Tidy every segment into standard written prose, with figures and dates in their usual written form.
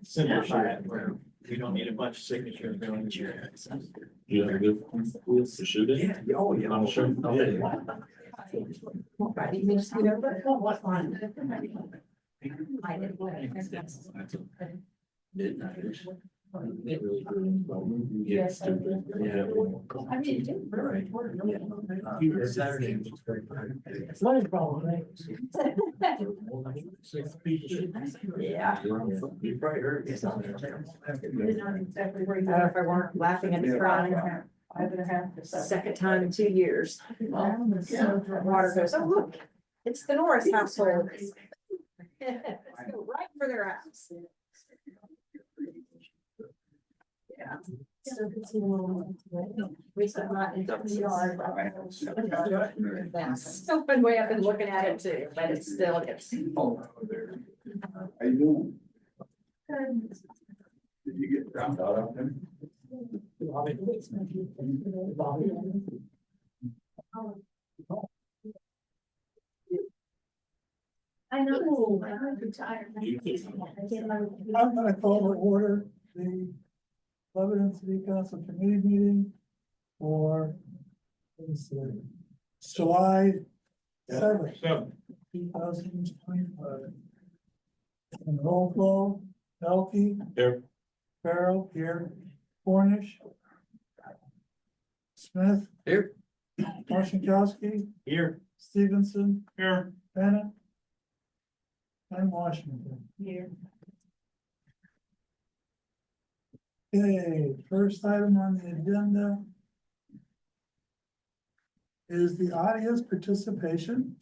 Simplify it where we don't need a bunch of signatures. You have a good one? Should it? Yeah, oh, yeah. I'm sure. Yes. Saturday. Yeah. You probably heard. I don't know if I weren't laughing and crying. Second time in 2 years. Water goes, oh, look, it's the Norris household. Let's go right for their house. Yeah. We still not in the yard. That's so fun way I've been looking at it too, but it still gets. How you doing? Did you get drowned out up there? I know, I'm tired. I'm gonna call to order the Lebanon City Council Committee meeting for, July 7th, 2025. And roll call, Elke. Here. Farrell, here, Cornish. Smith. Here. Marcinkowski, Here. Stevenson, Here. Bennett. And Washington. Here. Okay, first item on the agenda is the audience participation.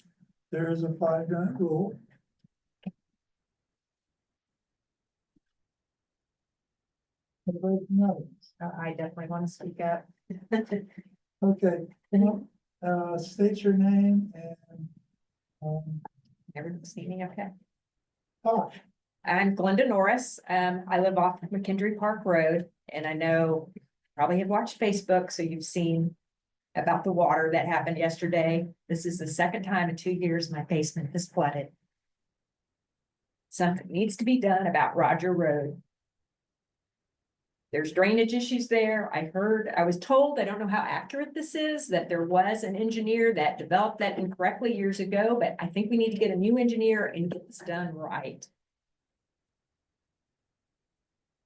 There is a 5-minute rule. Anybody knows? I definitely want to speak up. Okay, come up, state your name and, Everyone's seeing me okay. talk. I'm Glenda Norris. I live off McKendree Park Road, and I know you probably have watched Facebook, so you've seen about the water that happened yesterday. This is the second time in 2 years my basement has flooded. Something needs to be done about Roger Road. There's drainage issues there. I was told, I don't know how accurate this is, that there was an engineer that developed that incorrectly years ago, but I think we need to get a new engineer and get this done right.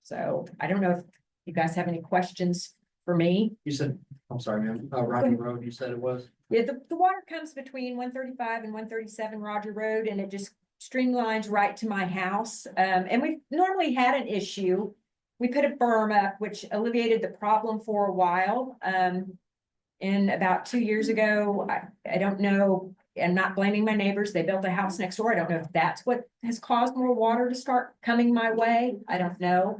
So I don't know if you guys have any questions for me. You said, I'm sorry, ma'am, Rocky Road, you said it was? Yeah, the water comes between 135 and 137 Roger Road, and it just streamlines right to my house. And we've normally had an issue. We put a berm up, which alleviated the problem for a while. And about 2 years ago, I don't know, I'm not blaming my neighbors. They built a house next door. I don't know if that's what has caused more water to start coming my way. I don't know.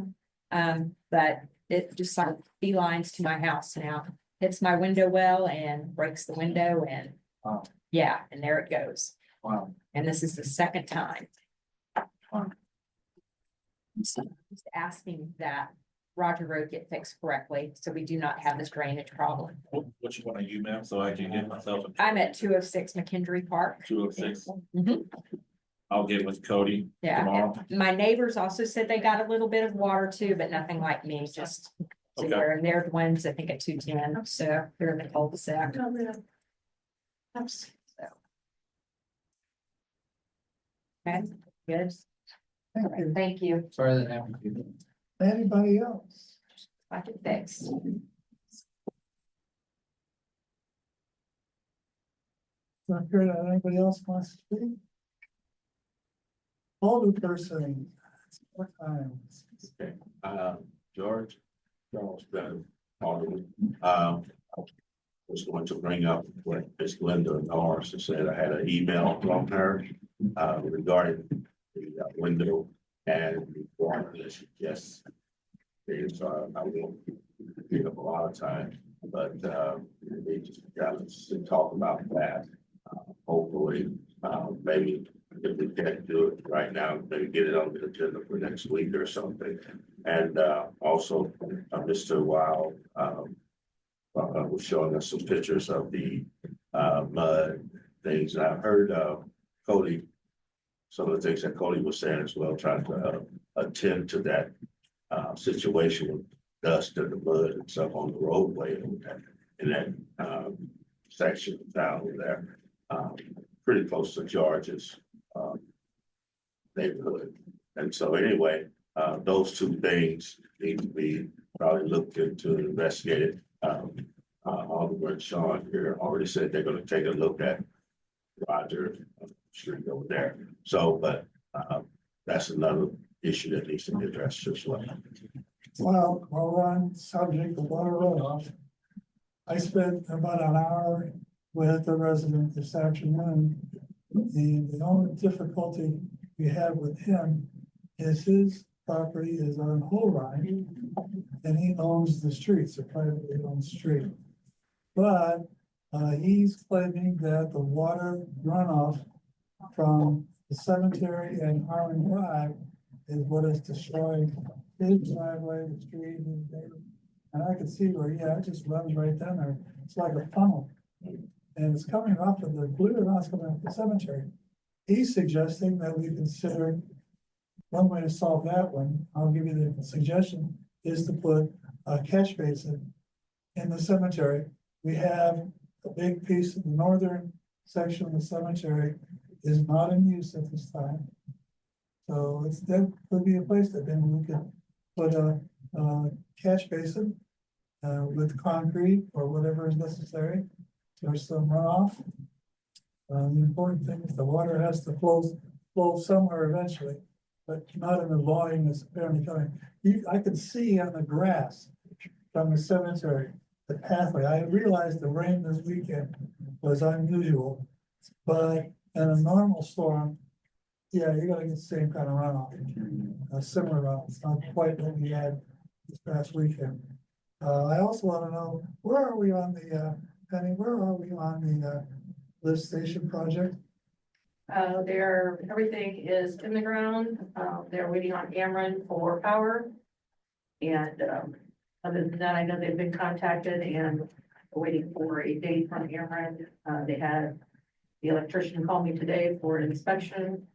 But it just sort of beelines to my house now. Hits my window well and breaks the window and Wow. yeah, and there it goes. Wow. And this is the second time. Wow. So just asking that Roger Road get fixed correctly, so we do not have this drainage problem. Which one are you, ma'am? So I can get myself. I'm at 206 McKendree Park. 206. Mhm. I'll get with Cody Yeah, tomorrow. and my neighbors also said they got a little bit of water too, but nothing like me, just. Okay. And they're the ones, I think at 210, so they're in the cul-de-sac. So. Okay, good. Thank you. Thank you. Sorry that happened to you. Anybody else? I can fix. Not sure that anybody else wants to speak? Older person. What time? Okay. George. Charles Bennett, Alderman. Was going to bring up what Miss Linda Norris said. I had an email from her regarding the window and the water issue. Yes. So I won't take up a lot of time, but they just got to talk about that. Hopefully, maybe if we can't do it right now, maybe get it on the agenda for next week or something. And also, Mr. Wow was showing us some pictures of the mud things. And I've heard, Cody, some of the things that Cody was saying as well, trying to, attend to that, situation with dust and the mud and stuff on the roadway in that, section of town over there. Pretty close to George's, neighborhood. And so anyway, those two things need to be probably looked into and investigated. Alderman Sean here already said they're gonna take a look at Roger Street over there. So, but, that's another issue that needs to be addressed as well. Well, while we're on subject of water runoff, I spent about an hour with a resident this afternoon. The only difficulty we have with him is his property is on Holrine, and he owns the streets, a privately owned street. But he's claiming that the water runoff from the cemetery and Harmon Drive is what is destroying his driveway, the street, his neighbor. And I can see where, yeah, it just runs right down there. It's like a funnel. And it's coming off of the, believe it or not, it's coming off the cemetery. He's suggesting that we consider one way to solve that one, I'll give you the suggestion, is to put a catch basin in the cemetery. We have a big piece of the northern section of the cemetery is not in use at this time. So it's, that could be a place that then we could put a catch basin with concrete or whatever is necessary. There's some runoff. The important thing is the water has to flow somewhere eventually, but not in the volume that's apparently coming. I could see on the grass from the cemetery, the pathway. I realized the rain this weekend was unusual, but in a normal storm, yeah, you're gonna get the same kind of runoff, a similar runoff. It's not quite what we had this past weekend. I also want to know, where are we on the, Penny, where are we on the lift station project? Everything is in the ground. They're waiting on Ameren for power. And, other than that, I know they've been contacted and waiting for a date from Ameren. They had the electrician call me today for an inspection.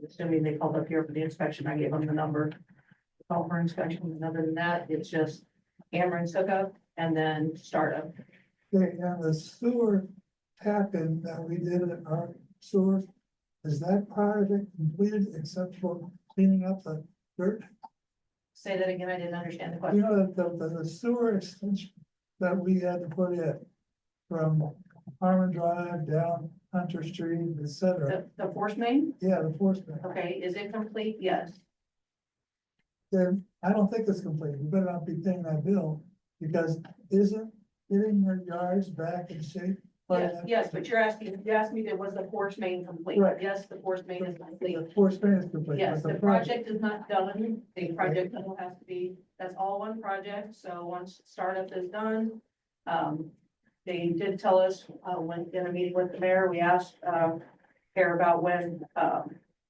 Assuming they called up here for the inspection, I gave them the number. Call for inspection. And other than that, it's just Ameren's hookup and then startup. Okay, and the sewer tap-in that we did at our sewer, is that part of it completed except for cleaning up the dirt? Say that again, I didn't understand the You question. know, the sewer extension that we had to put in from Harmon Drive down Hunter Street, et cetera. The force main, Yeah, the force main. okay, is it complete? Yes. Then I don't think it's complete. We better not be paying that bill because isn't getting your yards back in shape? part of Yes, that? yes, but you asked me that was the force main complete? Right. Yes, the force main is complete. The force main is complete. Yes, but the project is not done. The project still has to be, that's all one project. So once startup is done, they did tell us, when in a meeting with the mayor, we asked, Care about when,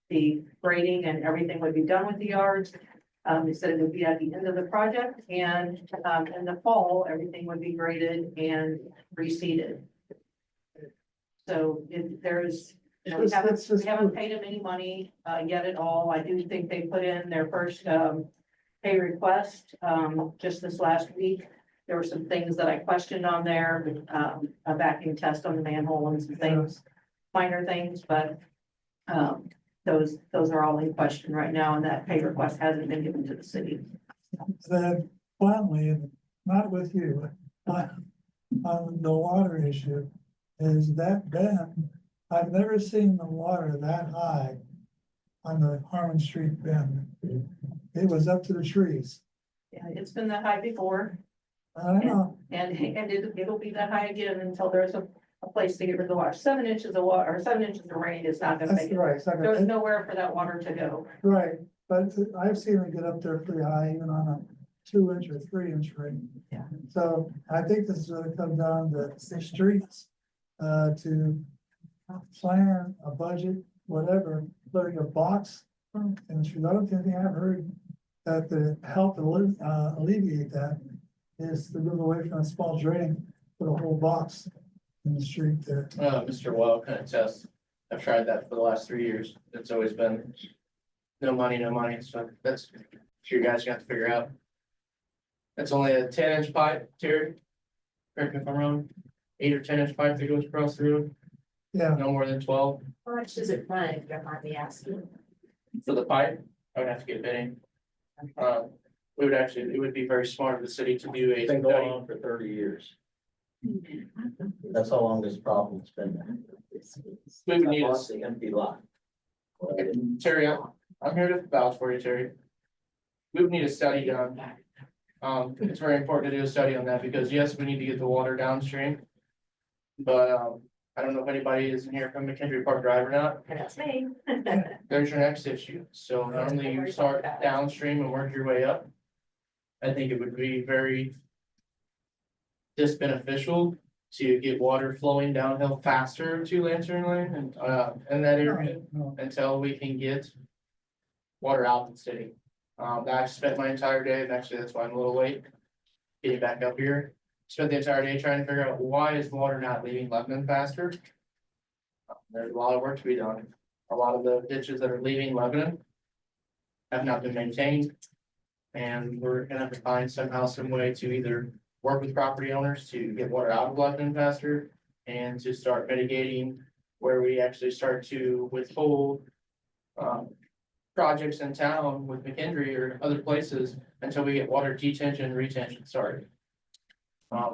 the grading and everything would be done with the yards. They said it would be at the end of the project and, in the fall, everything would be graded and reseeded. So there's, you know, we haven't paid them any money, yet at all. I do think they put in their first, pay request, just this last week. There were some things that I questioned on there, a vacuum test on the manhole and some things, minor things, but, those are all in question right now, and that pay request hasn't been given to the city. Then finally, and not with you, but on the water issue, is that bend, I've never seen the water that high on the Harmon Street bend. It was up to the trees. Yeah, it's been that high before, I don't know, and it'll be that high again until there's a place to get rid of the water. 7 inches of water, or 7 inches of rain is not gonna that's make it. right, it's not There's gonna- nowhere for that water to go. right, but I've seen it get up there pretty high, even on a 2-inch or 3-inch rain. Yeah. So I think this is gonna come down to the streets, to plan a budget, whatever, putting a box. And the other thing I've heard that to help alleviate that is to move away from a small drain, put a whole box in the street there. Mr. Well can attest. I've tried that for the last 3 years. It's always been no money, no money. So that's, sure you guys got to figure out. It's only a 10-inch pipe, Terry. Correct me if I'm wrong. 8 or 10-inch pipe that goes across the road, Yeah, no more than 12 How much does it run, if you don't mind me asking? for the pipe. I would have to get bidding. We would actually, it would be very smart of the city to do a Been going study. on for 30 years. That's how long this problem's been. We would need a Lost the empty lot. Terry, I'm here to vouch for you, Terry. We would need a study done. It's very important to do a study on that because yes, we need to get the water downstream. But, I don't know if anybody is in here from McKendree Park Drive or not. That's me. There's your next issue. So normally you start downstream and work your way up. I think it would be very disbeneficial to get water flowing downhill faster to Lantern Lane and that area no, until we can get water out of the city. I've spent my entire day, and actually that's why I'm a little late, getting back up here. Spent the entire day trying to figure out why is water not leaving Lebanon faster? There's a lot of work to be done. A lot of the ditches that are leaving Lebanon have not been maintained. And we're gonna have to find somehow, some way to either work with property owners to get water out of Lebanon faster and to start mitigating where we actually start to withhold projects in town with McKendree or other places until we get water detention, retention started.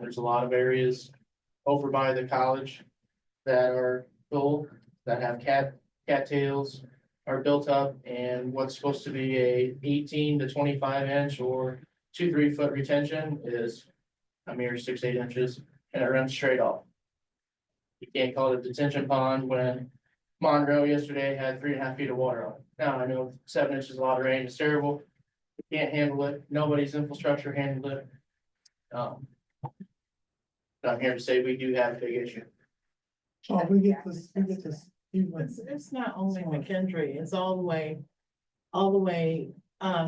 There's a lot of areas over by the college that are full, that have cattails are built up, and what's supposed to be a 18 to 25 inch or 2-3 foot retention is a mere 6-8 inches, and it runs straight off. You can't call it a detention pond when Monroe yesterday had 3.5 feet of water on it. Now, I know 7 inches is a lot of rain, it's terrible. We can't handle it, nobody's infrastructure handled it. But I'm here to say we do have a big issue. oh, we get this, It's not only McKendree, it's all the way,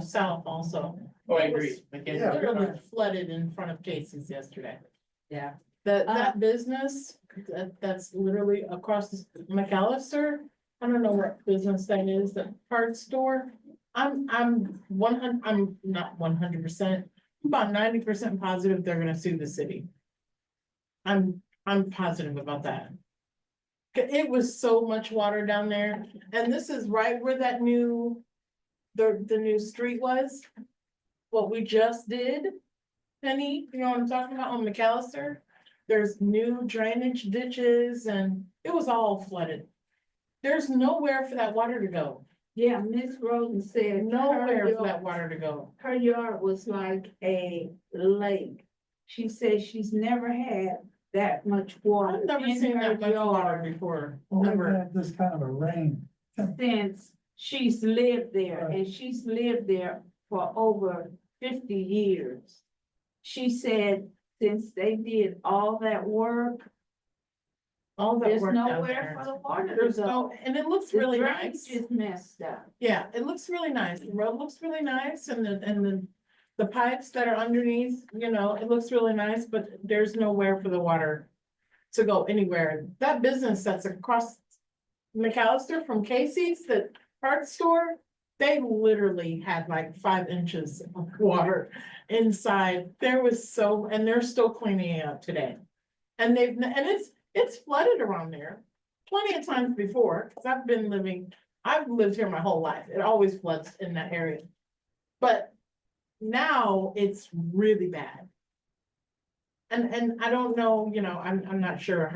south also. Oh, I agree. Yeah. Literally flooded in front of Casey's yesterday. Yeah. That business, that's literally across McAllister, I don't know what business that is, the parts store. I'm not 100%, about 90% positive they're gonna sue the city. I'm positive about that. It was so much water down there, and this is right where that the new street was. What we just did, Penny, you know what I'm talking about on McAllister? There's new drainage ditches and it was all flooded. There's nowhere for that water to go, Yeah, Miss Rosen said. nowhere for that water to go. Her yard was like a lake. She said she's never had that much water. I've never in seen her that much water yard before, we've never. had this kind of a rain. Since she's lived there, Right. and she's lived there for over 50 years. She said since they did all that work, All that there's work down nowhere for there. the water to There's no, go. and it looks The really drainage nice. is messed up. Yeah, it looks really nice. The road looks really nice and the pipes that are underneath, you know, it looks really nice, but there's nowhere for the water to go anywhere. That business that's across McAllister from Casey's, the parts store, they literally had like 5 inches of water inside. There was and they're still cleaning it up today. And it's flooded around there plenty of times before, because I've lived here my whole life. It always floods in that area. But now it's really bad. And I don't know, you know, I'm not sure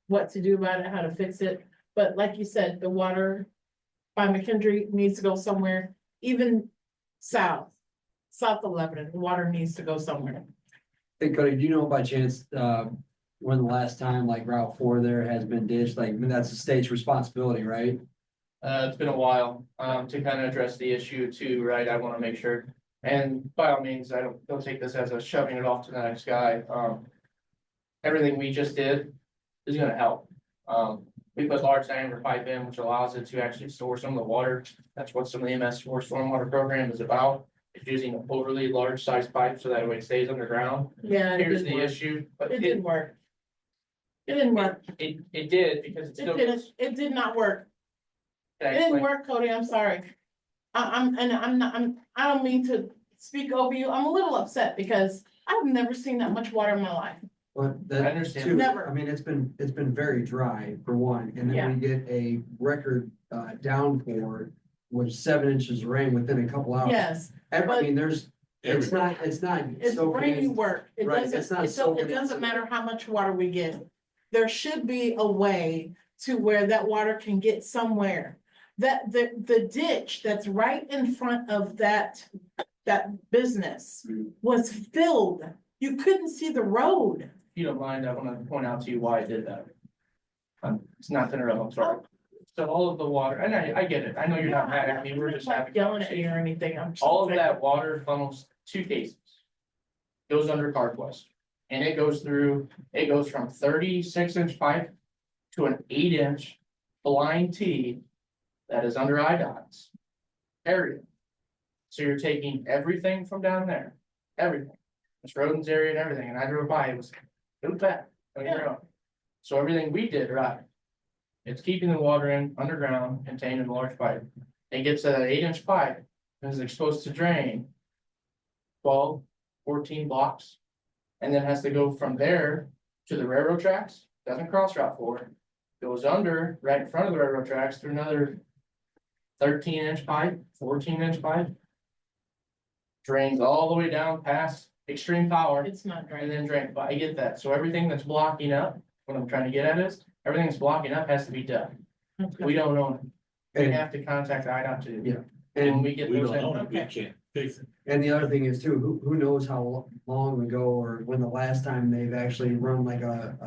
what to do about it, how to fix it. But like you said, the water by McKendree needs to go somewhere, even south of Lebanon, the water needs to go somewhere. Hey Cody, do you know by chance, when the last time like Route 4 there has been ditched, like that's the state's responsibility, right? It's been a while, to kind of address the issue too, right? I want to make sure. And by all means, don't take this as a shoving it off to the next guy. Everything we just did is gonna help. We put large diameter pipe in, which allows it to actually store some of the water. That's what some of the MS4 stormwater program is about. It's using an overly large size pipe so that way it stays underground. Yeah. Here's the issue, but It didn't work. It didn't work. It did because it's It still. didn't, it did not work. Can I It didn't explain? work, Cody, I'm sorry. I'm not, I don't mean to speak over you, I'm a little upset because I've never seen that much water in my life. But I that understand. too, Never. I mean, it's been very dry for one, and Yeah. then we get a record downpour with 7 inches of rain within a couple hours. Yes, I but- mean, it's not it's soaking rainy in. work. It Right, it's doesn't, not it soaking doesn't into- matter how much water we get. There should be a way to where that water can get somewhere. That, the ditch that's right in front of that business was filled. You couldn't see the road. If you don't mind, I want to point out to you why I did that. It's not to interrupt, I'm sorry. So all of the water, and I get it. I know you're not mad at me. We're just having. Yelling at you or anything. I'm just All of saying. that water funnels two cases. Goes under CarQuest. And it goes from 36-inch pipe to an 8-inch blind T that is under IDOT's area. So you're taking everything from down there, everything, this Rodens area and everything, and I drove by, it was bad. Don't get me wrong. So everything we did, right? It's keeping the water in underground, contained in a large pipe. It gets to that 8-inch pipe, and is exposed to drain 12, 14 blocks. And then has to go from there to the railroad tracks, doesn't cross Route 4. Goes under, right in front of the railroad tracks through another 13-inch pipe, 14-inch pipe. Drains all the way down past extreme power It's not and draining. then drain, but I get that. So everything that's blocking up, what I'm trying to get at is, everything that's blocking up has to be done. We don't own it. We And, have to contact IDOT to. Yeah. And and, we get We those don't in. own it, we Okay. can't fix it. and the other thing is too, who knows how long ago or when the last time they've actually run like a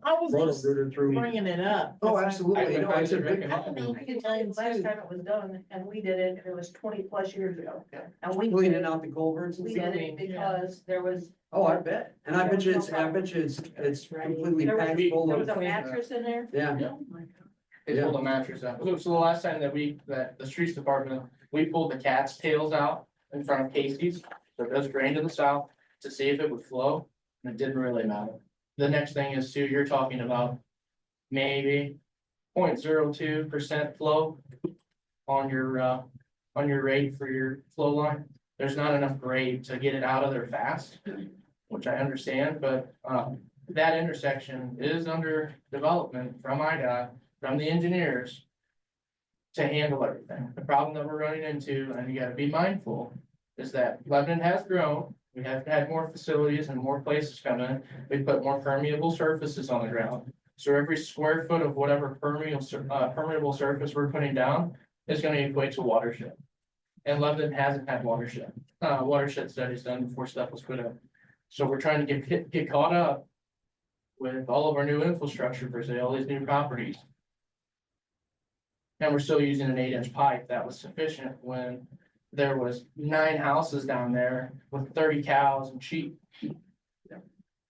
I was roto just rooter through. bringing it up. Oh, I absolutely, would no, it's a highly big recommend problem. I can tell you the last time it was done, and we did it, it was 20+ years ago. And we. Cleaning out the culverts and We stuff. did it because there was, Oh, I bet, and I bet you it's completely there packed was, full there was of, a mattress in there. yeah. They pulled the mattress out. So the last time that the streets department, we pulled the cat's tails out in front of Casey's. So it does drain to the south to see if it would flow, and it didn't really matter. The next thing is too, you're talking about maybe 0.02% flow on your rate for your flow line. There's not enough grade to get it out of there fast, which I understand, but that intersection is under development from IDOT, from the engineers to handle everything. The problem that we're running into, and you gotta be mindful, is that Lebanon has grown. We have had more facilities and more places come in. We put more permeable surfaces on the ground. So every square foot of whatever permeable surface we're putting down is gonna equate to watershed. And Lebanon hasn't had watershed studies done before stuff was put up. So we're trying to get caught up with all of our new infrastructure for say, all these new properties. And we're still using an 8-inch pipe that was sufficient when there was 9 houses down there with 30 cows and sheep.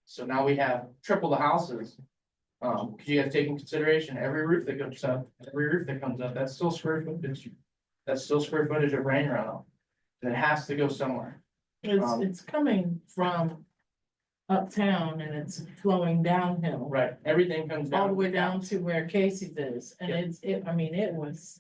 So now we have triple the houses. Cause you gotta take in consideration every roof that goes up, every roof that comes up, that's still square footage. That's still square footage of rain runoff. And it has to go somewhere. It's coming from uptown and it's flowing downhill. Right, everything comes down. All the way down to where Casey's is, and Yeah. it was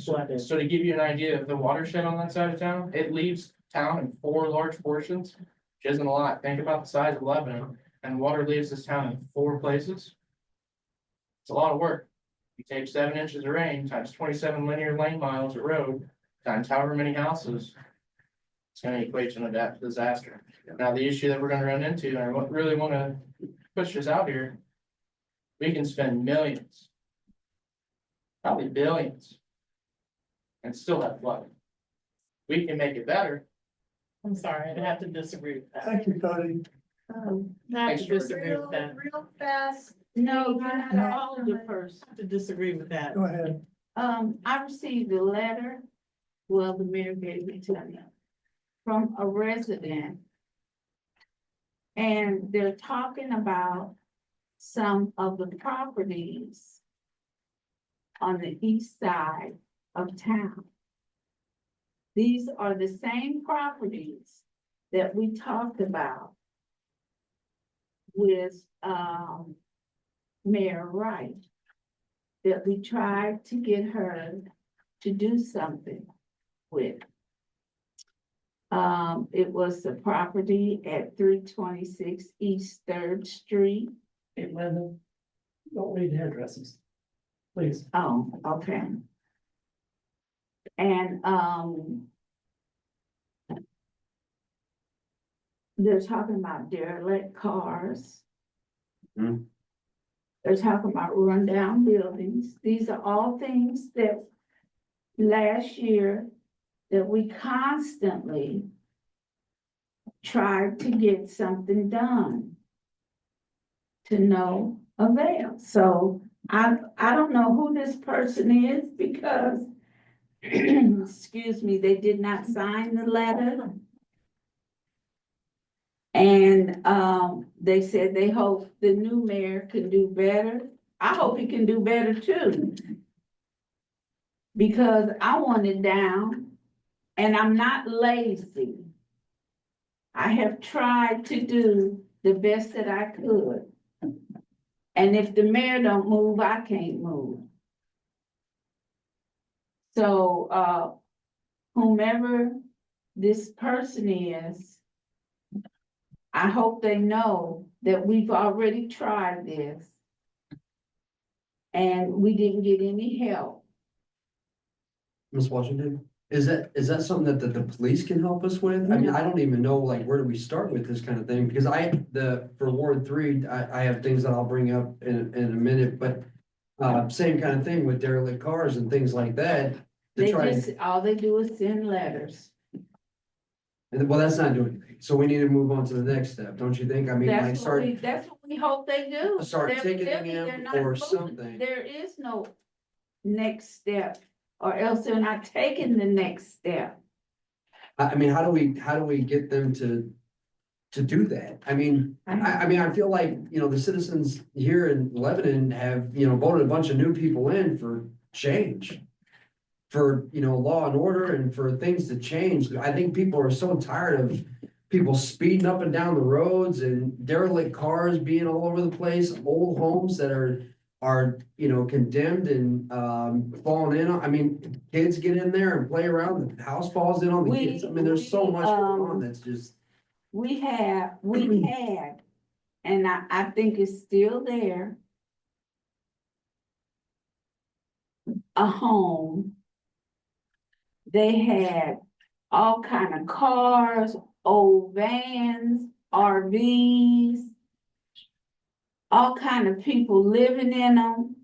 flooded. So to give you an idea of the watershed on that side of town, it leaves town in 4 large portions, which isn't a lot. Think about the size of Lebanon, and water leaves this town in 4 places. It's a lot of work. You take 7 inches of rain times 27 linear lane miles of road, times however many houses. It's gonna equate to a disaster. Now, the issue that we're gonna run into, and I really wanna push this out here. We can spend millions. Probably billions. And still have flooding. We can make it better. I'm sorry, I have to disagree with that. Thank you, Cody. I have to Thanks, George. disagree with that. Real fast. No, you're I not all the First, to disagree with that. Go ahead. I received a letter, well, the mayor gave it to me, from a resident. And they're talking about some of the properties on the east side of town. These are the same properties that we talked about with, Mayor Wright. That we tried to get her to do something with. It was the property at 326 East Third Street. Hey, Linda, don't read addresses. Please. Oh, okay. And, they're talking about derelict cars. Hmm. They're talking about rundown buildings. These are all things that last year that we constantly tried to get something done to no avail. So I don't know who this person is because, excuse me, they did not sign the letter. And, they said they hope the new mayor can do better. I hope he can do better too. Because I want it down and I'm not lazy. I have tried to do the best that I could. And if the mayor don't move, I can't move. So, whomever this person is, I hope they know that we've already tried this. And we didn't get any help. Ms. Washington, is that something that the police can help us with? I mean, I don't even know, like, where do we start with this kind of thing? Because for Ward 3, I have things that I'll bring up in a minute, but same kind of thing with derelict cars and things like that. All they do is send letters. Well, that's not doing anything. So we need to move on to the next step, don't you think? I mean, like, That's what we hope they do. start They're- ticketing they're him not or moving. something. There is no next step, or else they're not taking the next step. I mean, how do we get them to do that? I mean, I mean, I feel like, the citizens here in Lebanon have, voted a bunch of new people in for change. For, law and order and for things to change. I think people are so tired of people speeding up and down the roads and derelict cars being all over the place, old homes that are condemned and falling in. I mean, kids get in there and play around, the house falls in on the kids. I mean, there's so much going on that's just. We had, and I think it's still there. A home. They had all kind of cars, old vans, RVs. All kind of people living in them,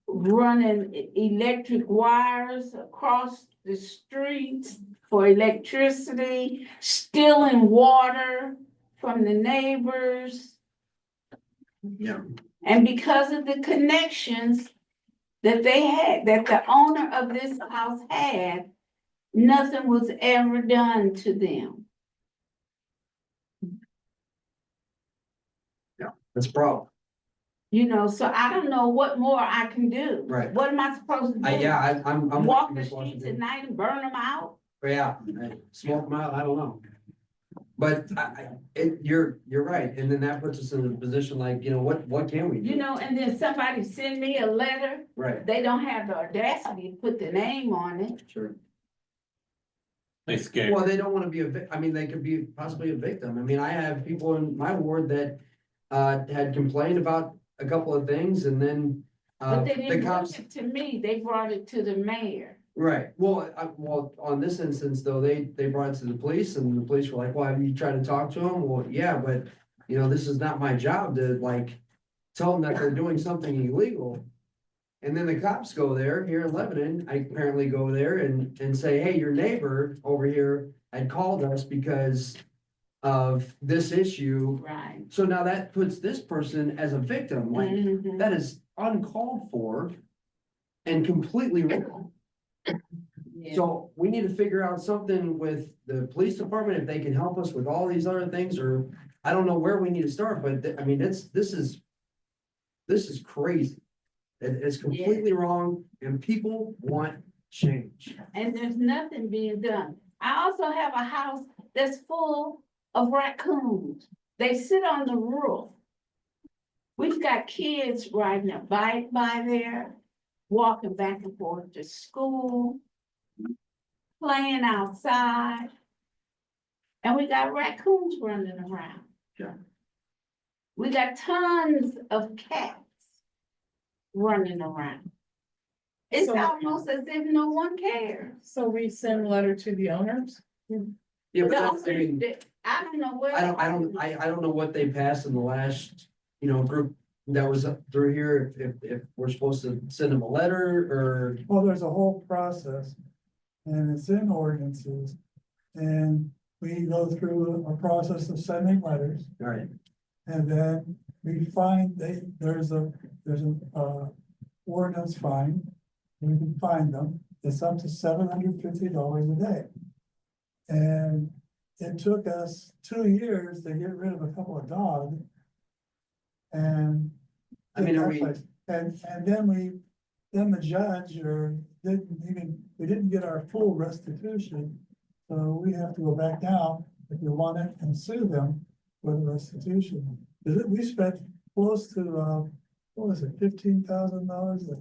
running electric wires across the streets for electricity, stealing water from the neighbors. Yeah. And because of the connections that they had, that the owner of this house had, nothing was ever done to them. Yeah, that's a problem. So I don't know what more I can do. Right. What am I supposed to do? I'm. Walk the Ms. streets Washington. at night and burn them out? Yeah, smoke them out, I don't know. But you're right, and then that puts us in a position like, what can we do? And then somebody send me a letter, Right, they don't have the audacity to put the name on it. sure. They scared. Well, they don't wanna be I mean, they could be possibly a victim. I mean, I have people in my ward that had complained about a couple of things and then But they the didn't cops. bring it to me, they brought it to the mayor. Right, well, on this instance, though, they brought it to the police and the police were like, well, have you tried to talk to them? Well, yeah, but, this is not my job to tell them that they're doing something illegal. And then the cops go there, here in Lebanon, I apparently go there and say, hey, your neighbor over here had called us because of this issue. Right. So now that puts this person as a victim, like, Mhm. that is uncalled for and completely wrong. Yeah. So we need to figure out something with the police department, if they can help us with all these other things, or I don't know where we need to start, but I mean, this is crazy. It's completely wrong and people want change. And there's nothing being done. I also have a house that's full of raccoons. They sit on the roof. We've got kids riding a bike by there, walking back and forth to school, playing outside. And we got raccoons running around. Yeah. We got tons of cats running around. It's So- almost as if no one cares. So we send a letter to the owners? Yeah, but that's, I mean, I don't know where. I don't know what they passed in the last, group that was up through here, if we're supposed to send them a letter or. Well, there's a whole process and it's in ordinances. And we go through a process of sending letters All right, and then we find there's a ordinance fine. We can find them. It's up to $750 a day. And it took us 2 years to get rid of a couple of dogs. And. I mean, are we- And then the judge we didn't get our full restitution. So we have to go back down if we want it and sue them for the restitution. We spent close to, what was it, $15,000 to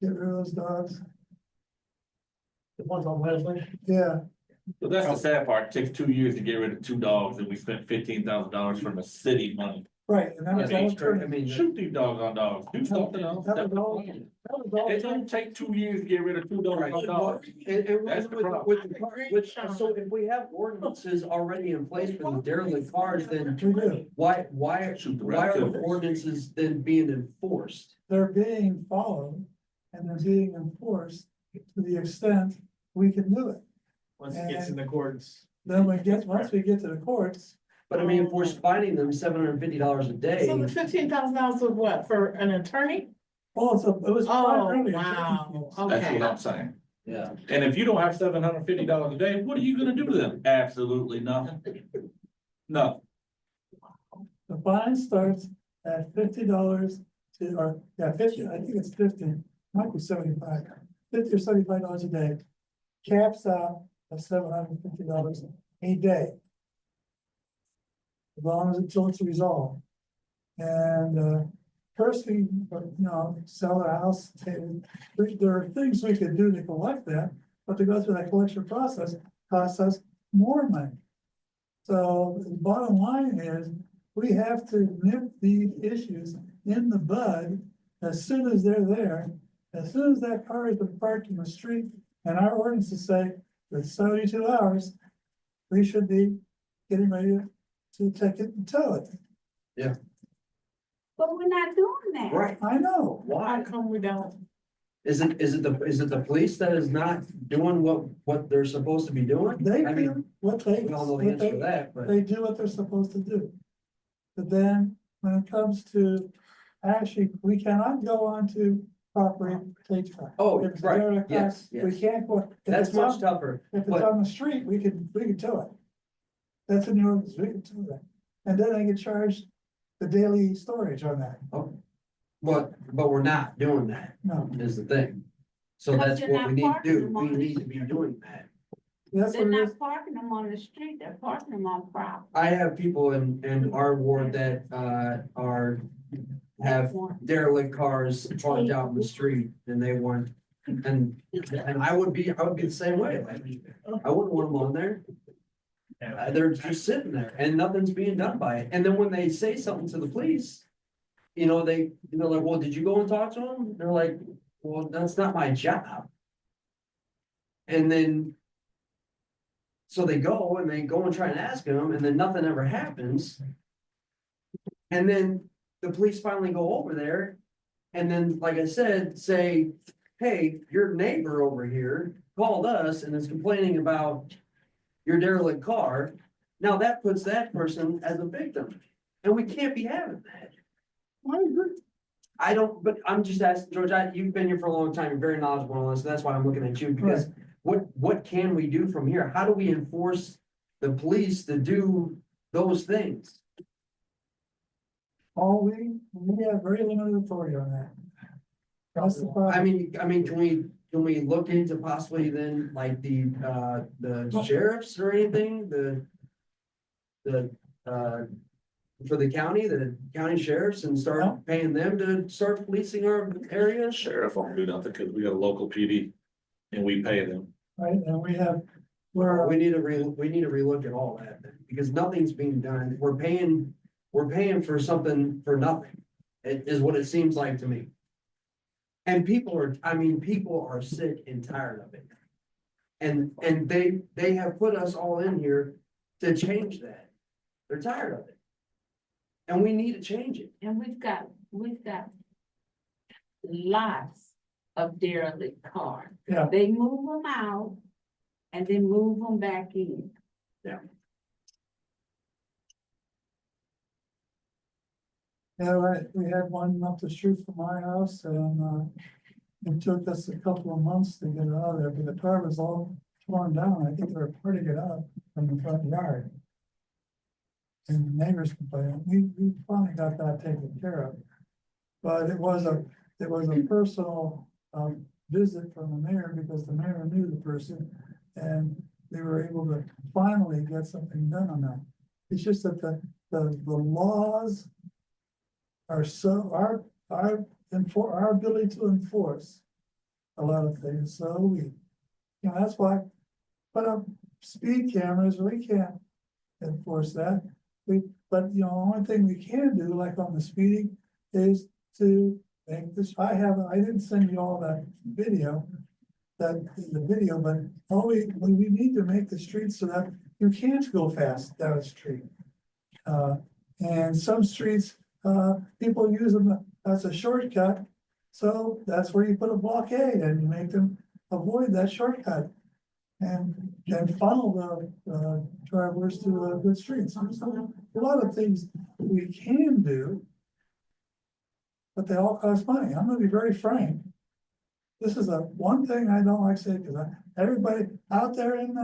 get rid of those dogs? The ones on Leslie. Yeah, But that's the sad part. It takes 2 years to get rid of 2 dogs and we spent $15,000 from the city money. right, and that was all. I mean, Shoot these dogs on dogs. Do something else. That was all. That was all. It don't take 2 years to get rid of 2 dogs Right. on dogs. That's so if we have ordinances already in place for the derelict cars, then We do. why Shoot the are rest of the it. ordinances then being enforced? They're being followed and they're being enforced to the extent we can do it. Once it gets in the courts. Then once we get to the courts, But I mean, if we're finding them $750 a day, So the $15,000 was what, for an attorney? it was. Oh, primarily wow. attorney fees. That's Okay. what I'm saying. yeah, And if you don't have $750 a day, what are you gonna do to them? Absolutely nothing. No. The fine starts at $50 $50, I think it's 50, might be 75, $50 or $75 a day. Caps out at $750 a day. As long as until it's resolved. And, person, sell a house, there are things we could do to collect that, but to go through that collection process costs us more money. So the bottom line is, we have to nip these issues in the bud as soon as they're there. As soon as that car has been parked in the street and our ordinances say it's 72 hours, we should be getting ready to take it and tow it. But we're not doing that. right. I know. How come we don't? Is it the police that is not doing what they're supposed to be doing? They I mean, do what they. we all know the what answer to they- that, but. They do what they're supposed to do. But then, when it comes to, actually, we cannot go on to property take back. Oh, If it's right, derelict yes, car, We yes. can't go. if That's it's much on- tougher. If it's but- on the street, we can tow it. That's in the ordinance, we can tow that. And then they get charged the daily storage on that. But we're not doing that, No, is the thing. So Because that's you're what not we need to parking do. them We on the need to be doing that. that's They're what it is. not parking them on the street, they're parking them on property. I have people in our ward that, have derelict cars parked out in the street and they want, and I would be the same way. Like, I wouldn't want them on there. They're just sitting there and nothing's being done by it. And then when they say something to the police, they're like, well, did you go and talk to them? They're like, well, that's not my job. And then, so they go and try and ask them, and then nothing ever happens. And then the police finally go over there, and then, like I said, say, hey, your neighbor over here called us and is complaining about your derelict car. Now that puts that person as a victim, and we can't be having that. I don't, but I'm just asking, George, you've been here for a long time, you're very knowledgeable on this, that's why I'm looking at you, because what can we do from here? How do we enforce the police to do those things? We have very limited authority on that. That's the problem. I mean, can we look into possibly then like the sheriffs or anything, the for the county sheriffs and Yeah. start paying them to start policing our areas? Sheriff won't do nothing because we got a local PD and we pay them. right, and we have, We need to relook at all that, because nothing's being done. We're paying for something for nothing. It is what it seems like to me. And people are sick and tired of it. And they have put us all in here to change that. They're tired of it. And we need to change it. And we've got lots of derelict cars. Yeah. They move them out and then move them back in. yeah, right, we had one up the street from my house and, it took us a couple of months to get it out of there, but the car was all torn down. I think they were putting it out from the front yard. And the neighbors complained. We finally got that taken care of. But it was a personal, visit from the mayor because the mayor knew the person. And they were able to finally get something done on that. It's just that the laws are so, our ability to enforce a lot of things, so weak. You know, that's why, put up speed cameras, we can't enforce that. But you know, the only thing we can do, like on the speeding, is to make this, I didn't send you all that video. The video, but we need to make the streets so that you can't go fast down the street. And some streets, people use them as a shortcut. So that's where you put a blockade and you make them avoid that shortcut. And funnel the travelers to good streets. So a lot of things we can do. But they all cost money. I'm gonna be very frank. This is one thing I don't like to say, because everybody out there in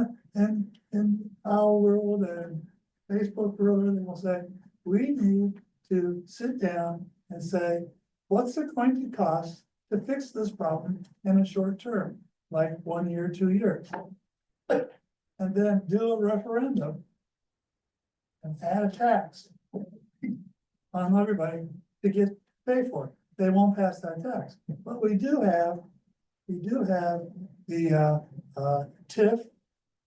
our world and Facebook world, they will say, we need to sit down and say, what's it going to cost to fix this problem in a short term, like 1 year, 2 years? And then do a referendum and add a tax on everybody to pay for it. They won't pass that tax, but we do have the TIF.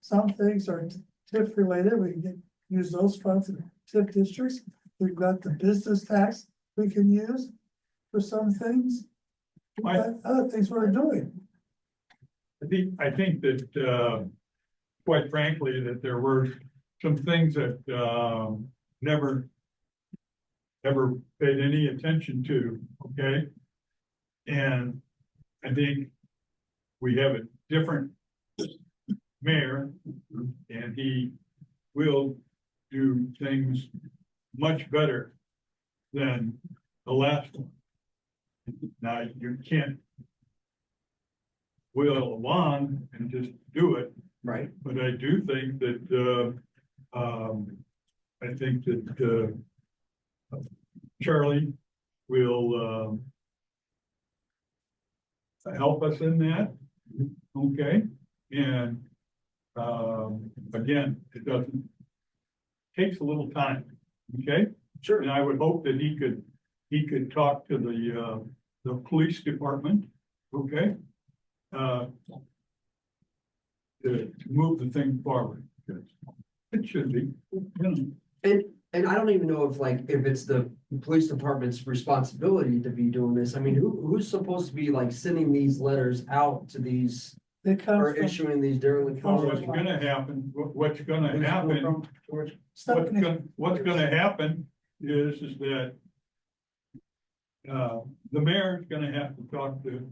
Some things are TIF related. We can use those funds in TIF districts. We've got the business tax we can use for some things. But other things we're doing. I think that, quite frankly, that there were some things that, never paid any attention to, okay? And I think we have a different mayor, and he will do things much better than the last one. Now, you can't will a wand and just do it, Right. but I do think that, Charlie will, help us in that, okay? And, again, takes a little time, okay? Sure. And I would hope that he could talk to the police department, okay? To move the thing forward. It should be, you know. And I don't even know if it's the police department's responsibility to be doing this. I mean, who's supposed to be like sending these letters out to these It comes or from issuing these derelict What's cars? gonna happen, what's gonna happen, Stephanie, what's gonna happen is that the mayor's gonna have to talk to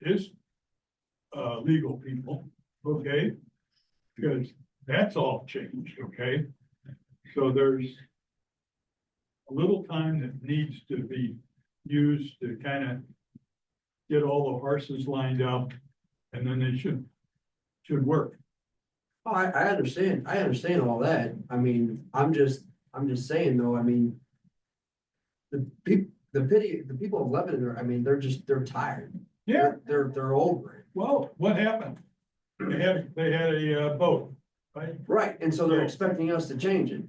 his legal people, okay? Because that's all changed, okay? So there's a little time that needs to be used to kind of get all the horses lined up, and then they should work. Oh, I understand. I understand all that. I mean, I'm just saying though, I mean, the people of Lebanon are, I mean, they're tired. Yeah. They're over it. Well, what happened? They had a vote, right? Right, and so they're expecting us to change it.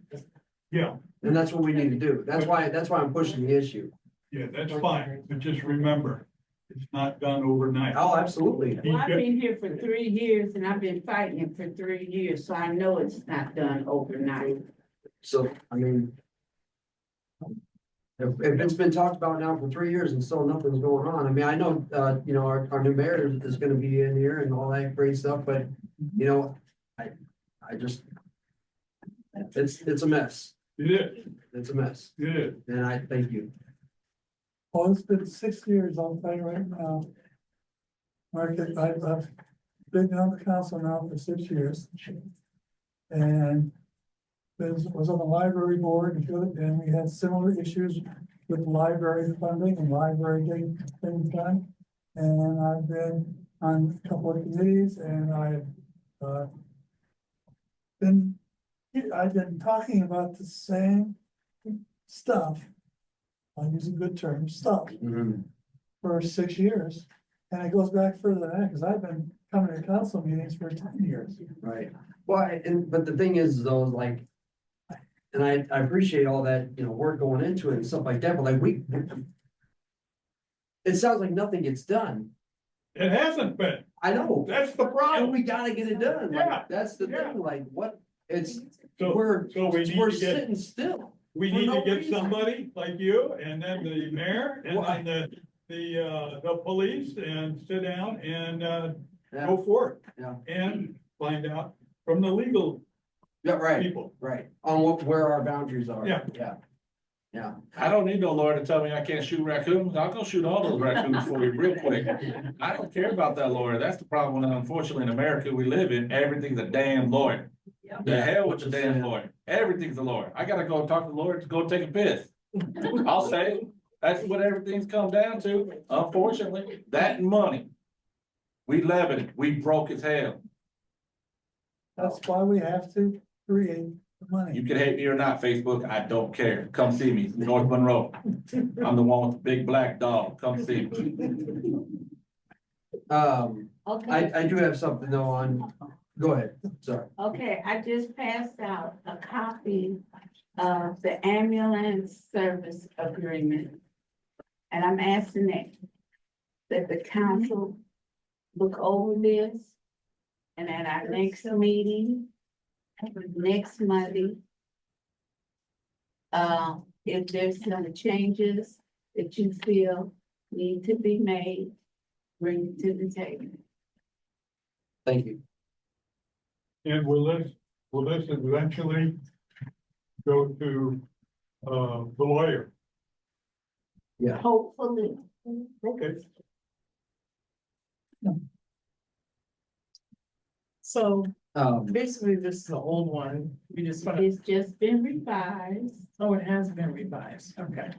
Yeah, And that's what we need to do. That's why I'm pushing the issue. Yeah, that's fine, but just remember, it's not done overnight. Oh, absolutely. Well, I've been here for 3 years and I've been fighting it for 3 years, so I know it's not done overnight. So, I mean. If it's been talked about now for 3 years and still nothing's going on, I mean, I know, you know, our new mayor is gonna be in here and all that great stuff, but, you know, I just. It's a mess. It is, It's a mess. it is. And I thank you. Well, it's been 6 years, I'll tell you right now. Mark, I've been on the council now for 6 years. And was on the library board, and we had similar issues with library funding and library getting things done. And I've been on a couple of committees and I've been talking about the same stuff. I'll use a good term, stuff, Mhm. for 6 years. And it goes back further than that, because I've been coming to council meetings for 10 years. Right. Well, but the thing is though, like. And I appreciate all that, you know, work going into it and stuff like that, but like it sounds like nothing gets done. It hasn't been, I know, that's the and problem. we gotta get it done. Yeah, Like, that's the yeah. thing, like, what, it's, So, we're so we need we're to get, sitting still. we for need to no get reason. somebody like you, and then the mayor, and Why? then the police, and sit down and, Yeah, go for it. Yeah. And find out from the legal yeah, right, people. right, on where our boundaries are. Yeah. Yeah. Yeah, I don't need no lawyer to tell me I can't shoot raccoons. I'll go shoot all those raccoons for you real quick. I don't care about that lawyer. That's the problem. Unfortunately, in America we live in, everything's a damn lawyer. The hell with the damn lawyer. Everything's a lawyer. I gotta go talk to the lawyer to go take a piss. I'll say, it. That's what everything's come down to, unfortunately, that and money. We levied it. We broke as hell. That's why we have to create the You money. can hate me or not, Facebook, I don't care. Come see me, North Monroe. I'm the one with the big black dog. Come see me. Okay, I do have something though on, go ahead, sorry. okay, I just passed out a copy of the ambulance service agreement. And I'm asking that the council look over this. And at our next meeting, next Monday, if there's some changes that you feel need to be made, bring it to the table. Thank you. And will this eventually go to, the lawyer? Hopefully, Okay. So Um, basically, this is the old one. We just want to, it's just been revised. oh, it has been revised. Okay.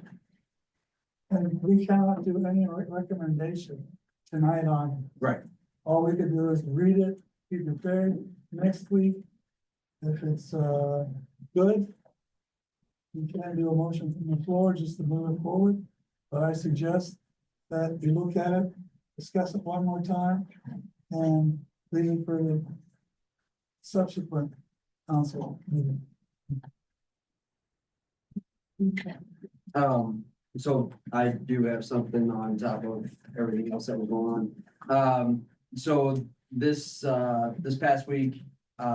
And we cannot do any recommendation tonight on. Right. All we can do is read it, be prepared next week. If it's, good. We can do a motion from the floor just to move it forward, but I suggest that you look at it, discuss it one more time, and leave it for the subsequent council meeting. So I do have something on top of everything else that was going on. So this past week,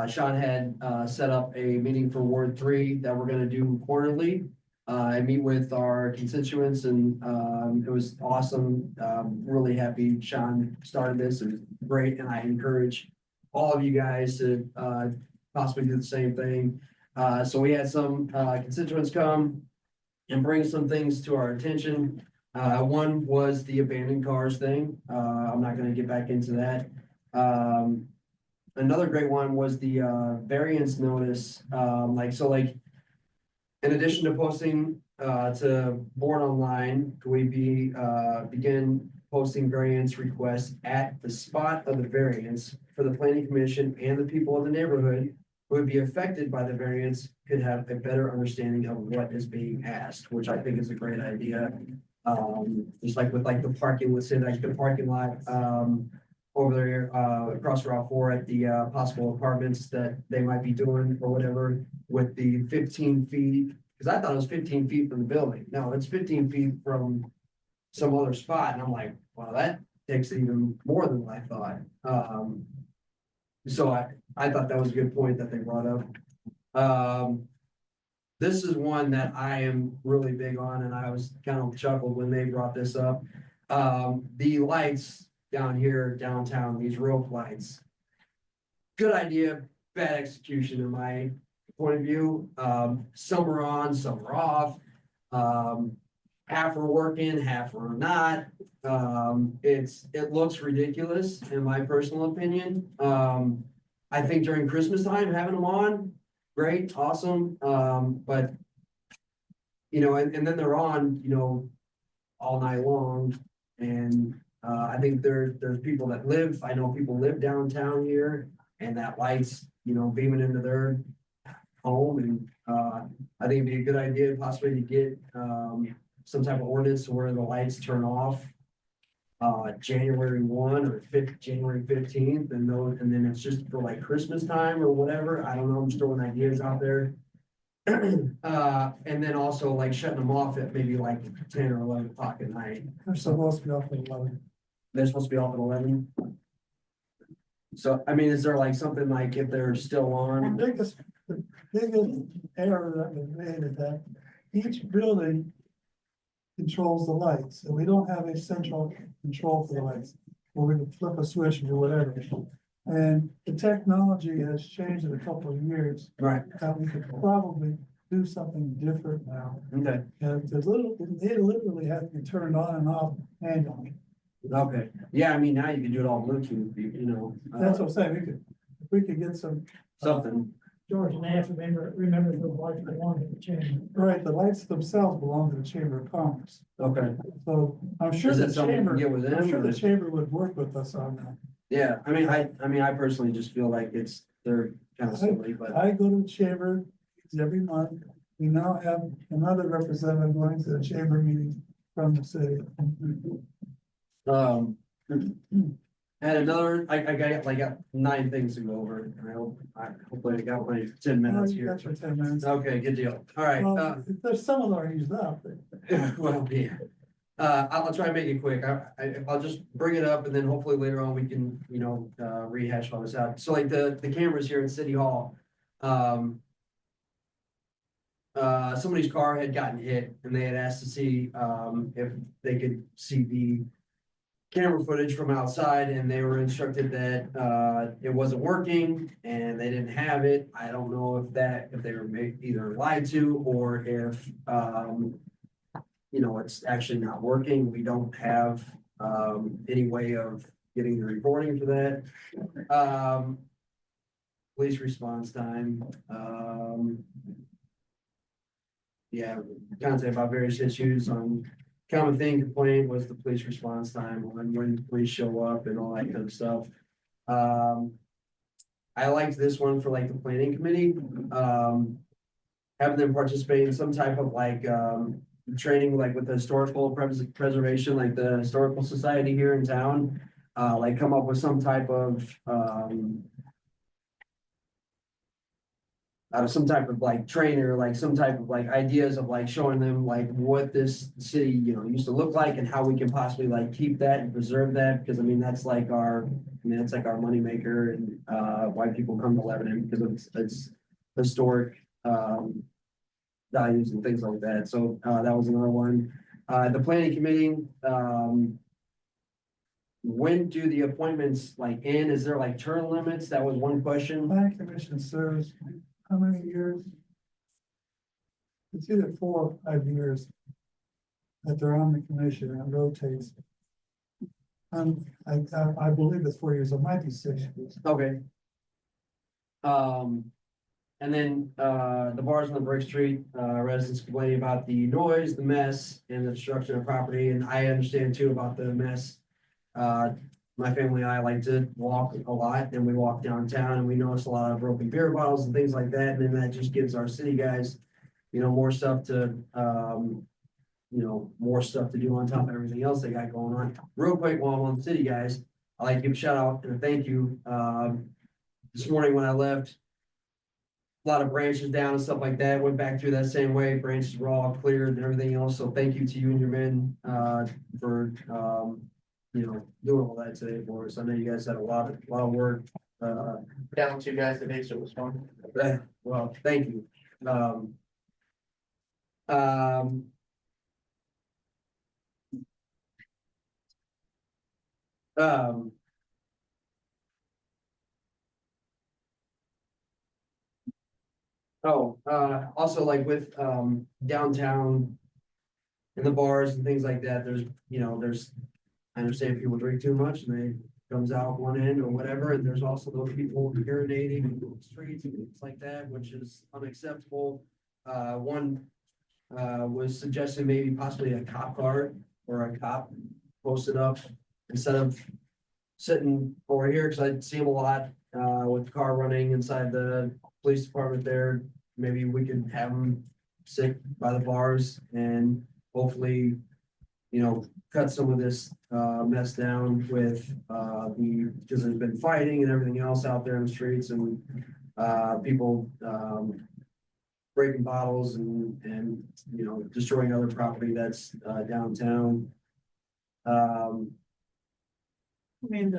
Sean had, set up a meeting for Ward 3 that we're gonna do quarterly. I meet with our constituents and, it was awesome. Really happy Sean started this. It was great, and I encourage all of you guys to, possibly do the same thing. So we had some, constituents come and bring some things to our attention. One was the abandoned cars thing. I'm not gonna get back into that. Another great one was the variance notice. In addition to posting to board online, could we begin posting variance requests at the spot of the variance for the planning commission and the people of the neighborhood who would be affected by the variance could have a better understanding of what is being asked, which I think is a great idea. Just like with the parking, let's say like the parking lot, over there, across Route 4 at the, possible apartments that they might be doing or whatever with the 15 feet cause I thought it was 15 feet from the building. No, it's 15 feet from some other spot. And I'm like, wow, that takes even more than I thought. So I thought that was a good point that they brought up. This is one that I am really big on, and I was kind of chuckled when they brought this up. The lights down here downtown, these rope lights. Good idea, bad execution in my point of view. Some are on, some are off. Half are working, half are not. It looks ridiculous in my personal opinion. I think during Christmas time, having them on, great, awesome, but. You know, and then they're on, you know, all night long, and, I think there's people that live, I know people live downtown here, and that lights, you know, beaming into their home, and, I think it'd be a good idea possibly to get, some type of ordinance where the lights turn off. January 1 or January 15th, and then it's just for like Christmas time or whatever, I don't know, I'm just throwing ideas out there. And then also like shutting them off at maybe like 10 or 11 o'clock at night. They're supposed to be off at 11. They're supposed to be off at 11. So, I mean, is there like something like if they're still on? The biggest error that was made is that each building controls the lights, and we don't have a central control for the lights, where we can flip a switch or whatever. And the technology has changed in a couple of years, Right. and we could probably do something different now. Okay. And they literally have to be turned on and off manually. Okay. Yeah, I mean, now you can do it all Bluetooth, you know. That's what I'm saying, if we could get some. Something. George, and they have to remember the lights belong to the chamber. Right, the lights themselves belong to the Chamber of Commerce, Okay. so I'm sure Is the that something you can chamber, get with them? I'm sure or- the chamber would work with us on that. Yeah, I mean, I personally just feel like they're kind of silly, but. I go to the chamber every month. We now have another representative going to the chamber meeting from the city. And another, I got 9 things to go over, and hopefully I got my 10 minutes Oh, you here. got your 10 minutes. Okay, good deal. All right, Well, there's some of them are used up, but well, yeah. I'll try and make it quick. I'll just bring it up and then hopefully later on we can, you know, rehash all this out. So like the cameras here in City Hall. Somebody's car had gotten hit and they had asked to see, if they could see the camera footage from outside, and they were instructed that, it wasn't working and they didn't have it. I don't know if they were either lied to or if, you know, it's actually not working. We don't have, any way of getting the recording for that. Police response time, yeah, content about various issues on common thing complaint was the police response time when police show up and all that kind of stuff. I liked this one for like the planning committee, having them participate in some type of like, training like with the historical preservation, like the historical society here in town. Like come up with some type of, some type of like trainer, like some type of like ideas of like showing them like what this city, you know, used to look like and how we can possibly like keep that and preserve that. Because I mean, that's like it's like our moneymaker and why people come to Lebanon, because it's historic values and things like that. So that was another one. The planning committee, when do the appointments like end? Is there like term limits? That was one question. planning commission serves how many years? It's either 4 or 5 years that they're on the commission and it rotates. I believe it's 4 years, it might be 6 years. Okay. And then, the bars on the Brick Street, residents complaining about the noise, the mess, and the destruction of property, and I understand too about the mess. My family and I like to walk a lot, and we walk downtown, and we notice a lot of broken beer bottles and things like that, and then that just gives our city guys, you know, more stuff to, more stuff to do on top of everything else they got going on. Real quick, while I'm on city guys, I'd like to give a shout out and a thank you. This morning when I left, a lot of branches down and stuff like that, went back through that same way, branches were all cleared and everything else, so thank you to you and your men, for, you know, doing all that today for us, I know you guys had a lot of work, Down to you guys today, so it was fun. well, thank you. Um, um, Oh, also like with, downtown. In the bars and things like that, there's, you know, I understand people drink too much and they comes out one end or whatever, and there's also those people urinating in the streets and things like that, which is unacceptable. One, was suggesting maybe possibly a cop car or a cop posted up instead of sitting over here, cause I see them a lot, with the car running inside the police department there. Maybe we could have them sit by the bars and hopefully, you know, cut some of this, mess down with, because there's been fighting and everything else out there in the streets and, people, breaking bottles and, you know, destroying other property that's, downtown. I mean,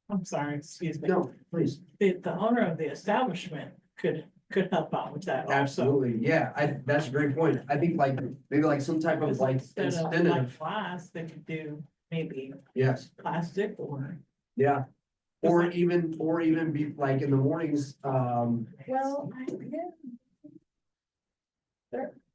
I'm sorry, excuse me. No, please. The owner of the establishment could help out with that also. Absolutely, yeah, that's a great point. I think like, maybe like some type of like Instead of like incentive, glass, they could do maybe yes, plastic or. yeah. Or even be like in the mornings, Well,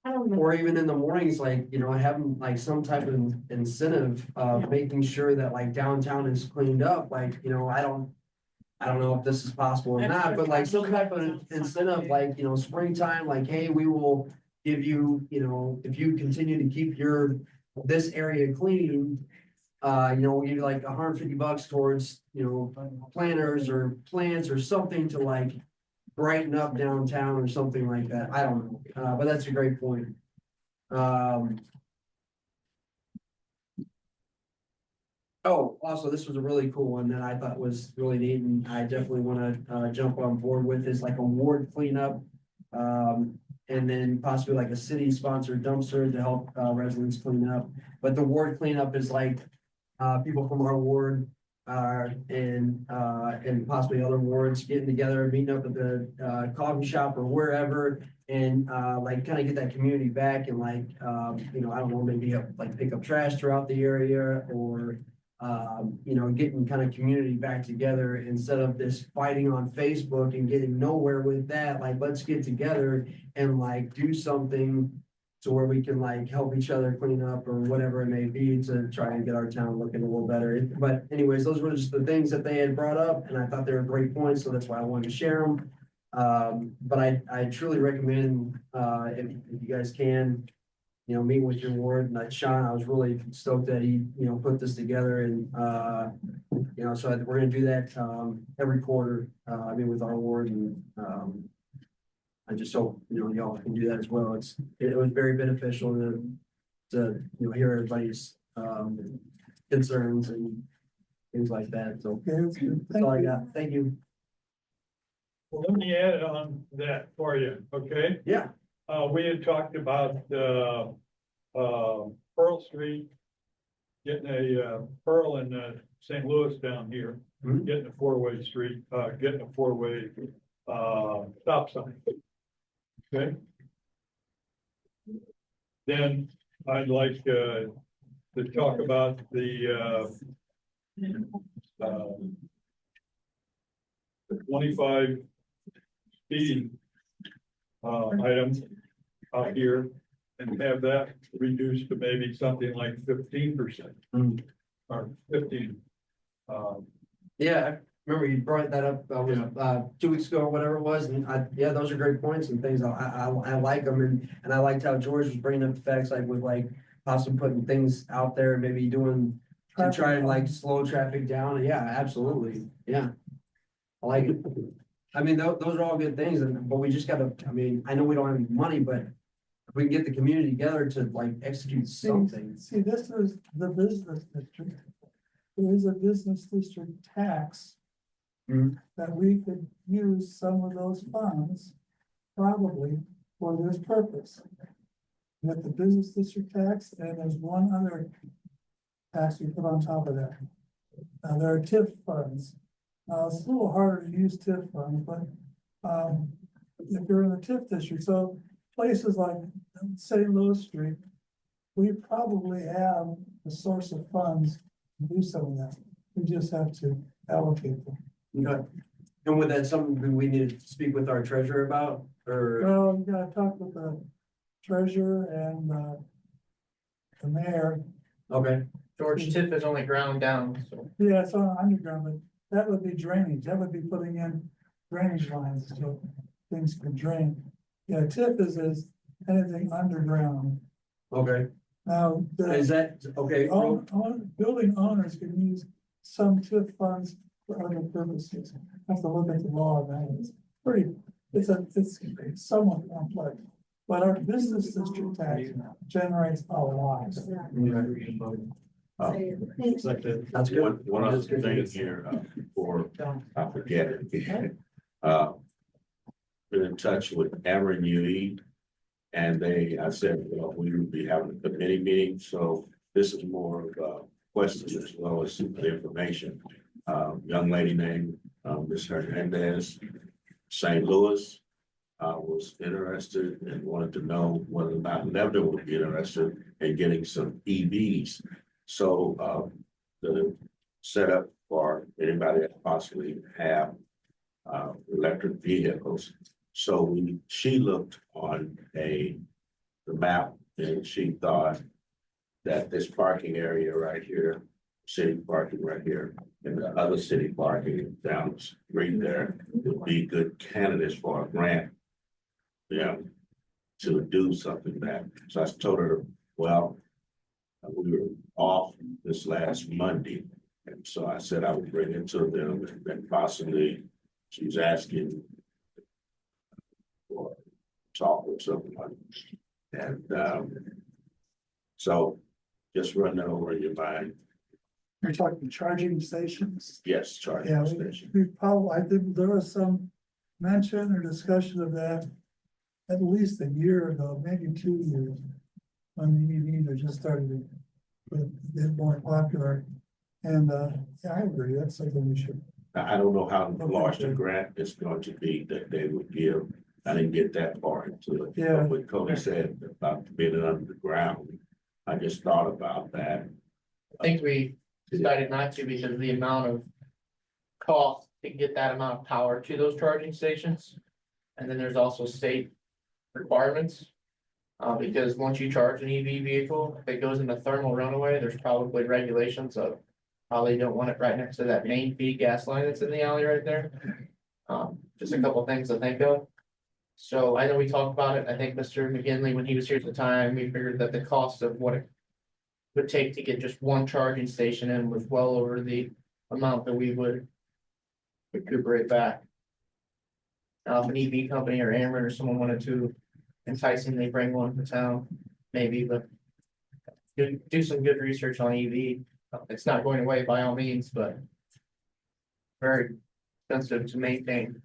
I don't know. or even in the mornings, like, you know, having like some type of incentive of making sure that like downtown is cleaned up, like, you know, I don't know if this is possible or not, but like some type of incentive, like, you know, springtime, like, hey, we will give you, you know, if you continue to keep this area clean, you know, we'll give you like $150 towards, you know, planters or plants or something to like brighten up downtown or something like that. I don't know, but that's a great point. Oh, also, this was a really cool one that I thought was really neat, and I definitely want to jump on board with is like a ward cleanup. And then possibly like a city sponsored dumpster to help residents clean up. But the ward cleanup is like people from our ward and possibly other wards getting together, meeting up at the coffee shop or wherever. And like kind of get that community back and like, you know, I don't know, maybe like pick up trash throughout the area or you know, getting kind of community back together instead of this fighting on Facebook and getting nowhere with that. Like, let's get together and like do something to where we can like help each other clean up or whatever it may be to try and get our town looking a little better. But anyways, those were just the things that they had brought up and I thought they were great points. So that's why I wanted to share them. But I truly recommend, if you guys can, you know, meet with your ward and Sean, I was really stoked that he, you know, put this together and, you know, so we're gonna do that, every quarter, I mean, with our ward and, I just hope, you know, y'all can do that as well. It was very beneficial to, you know, hear everybody's, concerns and things like that. So Okay, that's good. that's all I got. Thank you. Well, let me add on that for you, okay? Yeah. We had talked about, Pearl Street. Getting a, Pearl and, St. Louis down here, Mhm. getting a four-way street, getting a four-way, stop sign. Okay? Then I'd like, to talk about the 25 speeding item out here and have that reduced to maybe something like 15%. Mm. Or 15. Yeah, I remember you brought that up, Yeah. 2 weeks ago or whatever it was, and yeah, those are great points and things, I like them, and I liked how George was bringing up the facts, like with like possibly putting things out there, and maybe doing to try and like slow traffic down, yeah, absolutely, yeah. I like it. I mean, those are all good things, but we just gotta, I mean, I know we don't have any money, but if we can get the community together to like execute something. See, this is the business district. There is a business district tax Mhm. that we could use some of those funds probably for this purpose. With the business district tax, and there's one other tax you put on top of that. There are TIF funds. It's a little harder to use TIF funds, but, if you're in the TIF district, so places like St. Louis Street, we probably have a source of funds to do some of that. We just have to allocate them. Okay. And would that something we need to speak with our treasurer about, or? Well, you gotta talk with the treasurer and, the mayor. Okay, George Tiff is only ground down, so. Yeah, it's on underground, but that would be drainage. That would be putting in drainage lines so things can drain. Yeah, TIF is anything underground. okay. Now, Is the that, okay, building owners can use some TIF funds for other purposes. Have to look at the law of that. It's pretty, it's somewhat complex. But our business district tax generates a lot. that's good. One other That's good. thing here, before I forget. Been in touch with Ameren UE. And I said, well, we will be having a committee meeting, so this is more of a question as well as some information. Young lady named, Ms. Hernandez, St. Louis, was interested and wanted to know whether or not Lebanon would be interested in getting some EVs. So, the setup for anybody that possibly have, electric vehicles. So she looked on the map and she thought that this parking area right here, city parking right here, and the other city parking down the street there would be good candidates for a grant. Yeah, to do something that, so I told her, well, we were off this last Monday. And so I said I would bring it to them and possibly she's asking or talk with someone. And so just run that over in your mind. You're talking charging stations? Yes, Yeah, charging station. we probably, I think there was some mention or discussion of that at least a year ago, maybe 2 years. When the EVs are just starting to get more popular. And, yeah, I agree, that's something we should. I don't know how large the grant is going to be that they would give. I didn't get that far into it. Yeah. But what Cody said about being underground, I just thought about that. I think we decided not to because of the amount of cost to get that amount of power to those charging stations. And then there's also state requirements. Because once you charge an EV vehicle, if it goes into thermal runaway, there's probably regulations of how they don't want it right next to that main feed gas line that's in the alley right there. Just a couple things to think of. So I know we talked about it. I think Mr. McGinley, when he was here at the time, we figured that the cost of what it would take to get just one charging station in was well over the amount that we would recuperate back. If an EV company or Ameren or someone wanted to enticingly bring one to town, maybe, but do some good research on EV. It's not going away by all means, but very expensive to maintain.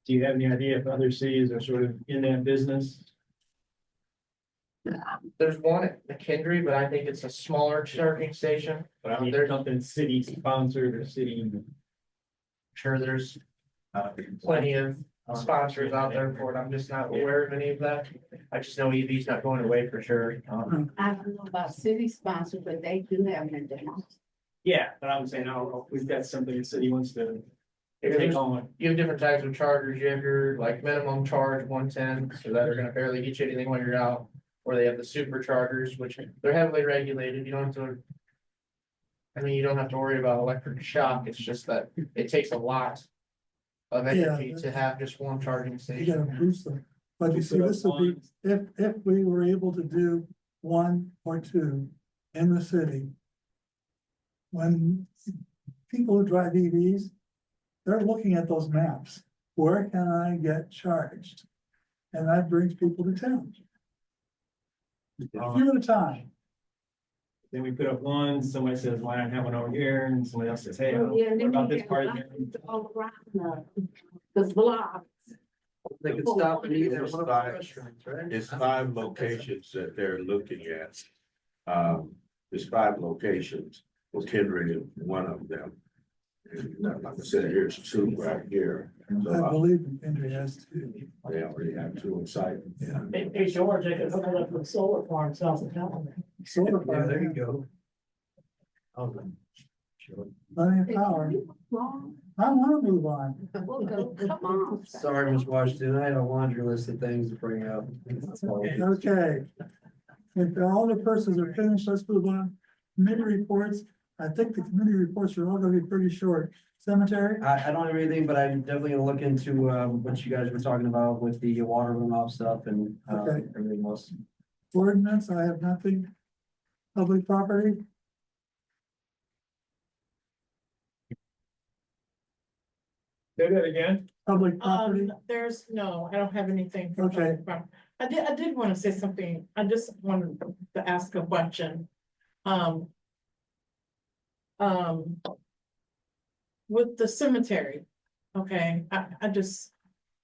Do you have any idea if other cities are sort of in that business? There's one at McKendree, but I think it's a smaller charging station. But I mean, There's something city sponsored or city. sure there's plenty of sponsors out there for it. I'm just not aware of any of that. I just know EV's not going away for sure. I don't know about city sponsors, but they do have an additional. Yeah, but I'm saying, I don't know, if we've got something the city wants to If take there's- on. You have different types of chargers. You have your like minimum charge 110, so that are gonna barely get you anything when you're out. Or they have the superchargers, which they're heavily regulated. You don't have to. I mean, you don't have to worry about electric shock. It's just that it takes a lot of energy to have just one charging You station. gotta boost them. But you see, this would be, if we were able to do 1 or 2 in the city. When people who drive EVs, they're looking at those maps. Where can I get charged? And that brings people to town. A few at a time. Then we put up one, somebody says, why not have one over here? And somebody else says, hey, Yeah, what and then about we this have part? lines all around the blocks. They could stop and eat at It's one of our five- restaurants, right? It's 5 locations that they're looking at. There's 5 locations, well, Kendrick is one of them. And like I said, here's 2 right here. So I believe Henry has to. they already have 2 in sight. Yeah. Hey, George, I could hook it up with a solar farm south of town. Solar Yeah, there you farm, go. plenty of power. I wanna move on. We'll go, come on. Sorry, Ms. Washington, I had a laundry list of things to bring up. Okay. If all the persons are finished, let's move on. Committee reports. I think the committee reports are all gonna be pretty short. Cemetery, I don't have anything, but I'm definitely gonna look into, what you guys were talking about with the water runoff stuff and, Okay. everything else. ordinance, I have nothing. Public property, Say that again? public property, There's, no, I don't have anything. for Okay. public property. I did want to say something. I just wanted to ask a question. With the cemetery, okay, I just,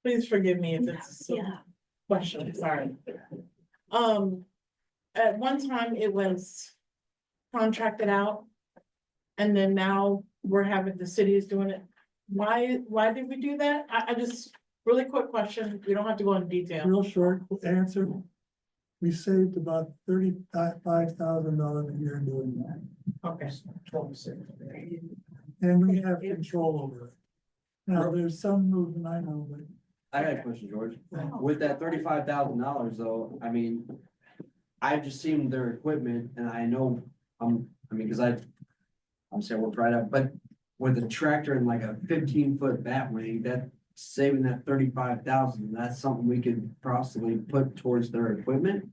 please forgive me if it's a question, sorry. At one time it was contracted out. And then now we're having, the city is doing it. Why did we do that? I just, really quick question, we don't have to go into detail. real short answer. We saved about $35,000 a year doing that, Okay. and we have control over it. Now, there's some movement, I know, but I got a question, George. With that $35,000 though, I mean, I've just seen their equipment and I know, cause I'm saying we're right up, but with a tractor and like a 15-foot batwing, that saving that 35,000, that's something we could possibly put towards their equipment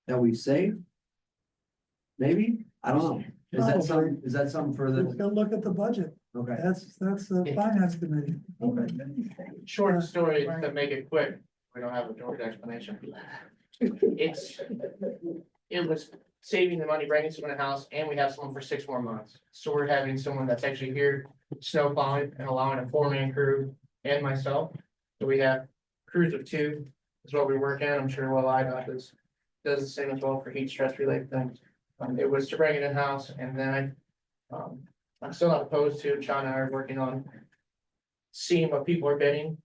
that we save? Maybe? I don't know. Is that something for let's the, go look at the budget. okay. That's the finance committee. Short story to make it quick, we don't have a George explanation. It was saving the money, bringing someone in the house, and we have someone for 6 more months. So we're having someone that's actually here snow plowing and allowing a 4-man crew and myself. So we have crews of 2 is what we work in. I'm sure IDOT does the same as well for heat stress related things. It was to bring it in-house, and then I'm still not opposed to, Sean and I are working on seeing what people are bidding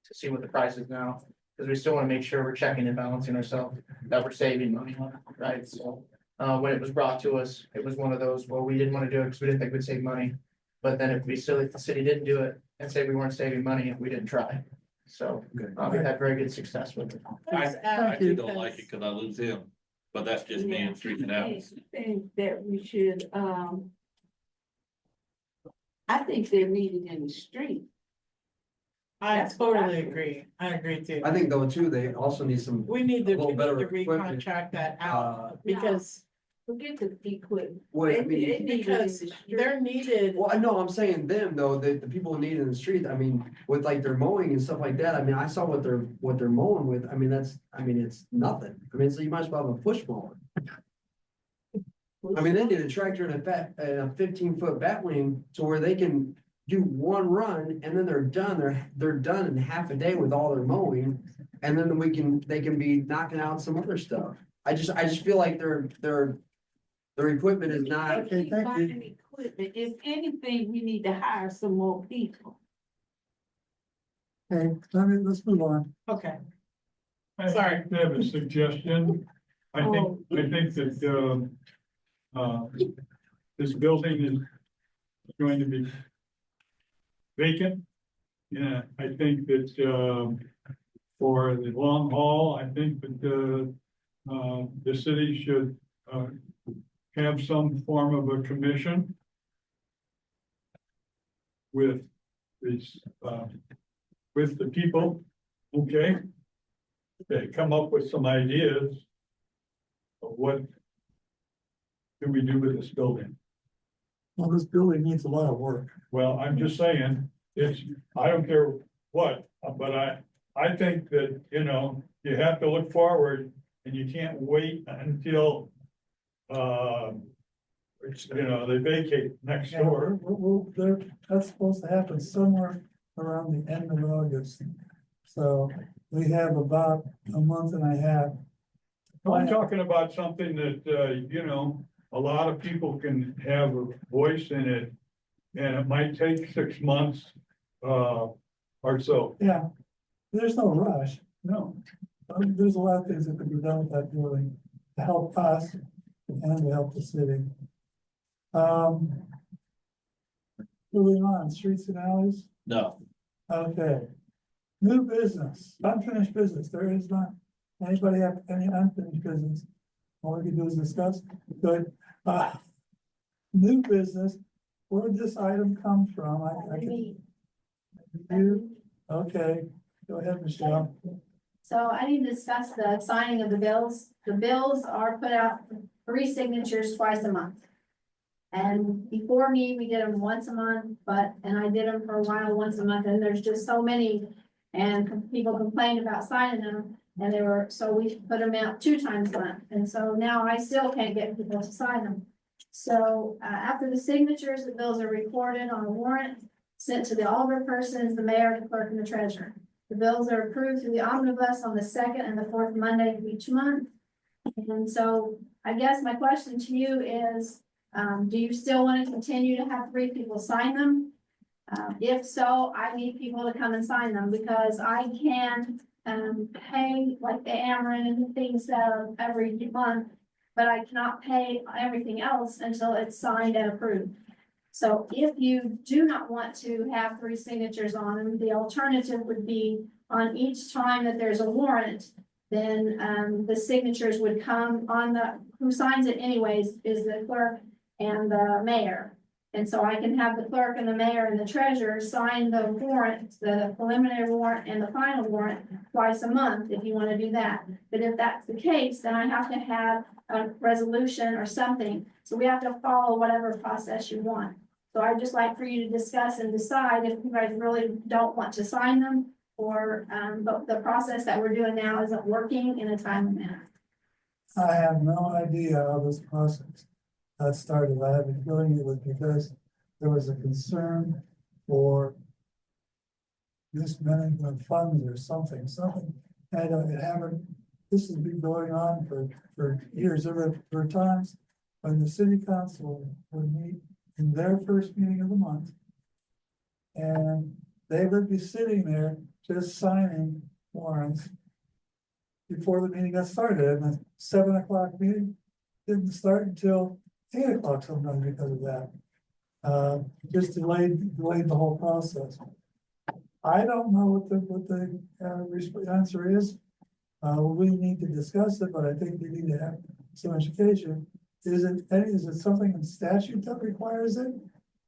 to see what the price is now, because we still want to make sure we're checking and balancing ourselves, that we're saving money, right? So when it was brought to us, it was one of those, well, we didn't want to do it because we didn't think we'd save money. But then it'd be silly if the city didn't do it and say we weren't saving money if we didn't try. So we've had very good success with it. I actually don't like it because I lose him, but that's just me and street and out. I think that we should, I think they're needed in the street. I That's what I totally think. agree. I agree too. I think though too, they also need some, We need to, a little we need better to equipment. recontract that out uh, because Forget the equipment. well, I They mean, need it in because the street. they're needed. well, I know, I'm saying them though, the people who need it in the street, I mean, with like their mowing and stuff like that, I mean, I saw what they're mowing with, I mean, it's nothing. I mean, so you might as well have a push mower. I mean, they need a tractor and a 15-foot batwing to where they can do one run and then they're done. They're done in half a day with all their mowing. And then they can be knocking out some other stuff. I just feel like their equipment is not, Okay, Keep thank you. buying equipment. If anything, we need to hire some more people. Okay, let's move on. Okay. Sorry. I have a suggestion. I think that, this building is going to be vacant. Yeah, I think that, for the long haul, I think that, the city should, have some form of a commission with these, with the people, okay? They come up with some ideas of what can we do with this building. Well, this building needs a lot of work. Well, I'm just saying, I don't care what, but I think that, you have to look forward and you can't wait until, they vacate next Yeah, door. that's supposed to happen somewhere around the end of August. So we have about a month and a half. I'm talking about something that, you know, a lot of people can have a voice in it. And it might take 6 months, or so. Yeah, there's no rush. No, There's a lot of things that could be done with that building to help us and to help the city. Moving on, streets and alleys, No, okay. New business, unfinished business, there is not, anybody have any unfinished business? All we can do is discuss, good. New business, where did this item come from? I can. You, okay, go ahead, Michelle. So I need to discuss the signing of the bills. The bills are put out for 3 signatures twice a month. And before me, we did them once a month, and I did them for a while, once a month, and there's just so many. And people complained about signing them, and so we put them out 2 times a month. And so now I still can't get people to sign them. So, after the signatures, the bills are recorded on a warrant, sent to the alderpersons, the mayor, the clerk, and the treasurer. The bills are approved through the omnibus on the 2nd and the 4th Monday of each month. And so I guess my question to you is, do you still want to continue to have 3 people sign them? If so, I need people to come and sign them because I can pay like the Ameren and things every month, but I cannot pay everything else until it's signed and approved. So if you do not want to have 3 signatures on them, the alternative would be on each time that there's a warrant, then the signatures would come on who signs it anyways is the clerk and the mayor. And so I can have the clerk and the mayor and the treasurer sign the warrant, the preliminary warrant and the final warrant twice a month if you want to do that. But if that's the case, then I have to have a resolution or something. So we have to follow whatever process you want. So I'd just like for you to discuss and decide if you guys really don't want to sign them or the process that we're doing now isn't working in a timely manner. I have no idea how this process got started. I have a feeling it was because there was a concern for mismanagement of funds or something. And it happened. This has been going on for years. There were times when the city council would meet in their first meeting of the month. And they would be sitting there just signing warrants before the meeting got started. And the 7 o'clock meeting didn't start until 8 o'clock sometimes because of that. Just delayed the whole process. I don't know what the answer is. We need to discuss it, but I think we need to have some education. Is it something in statute that requires it?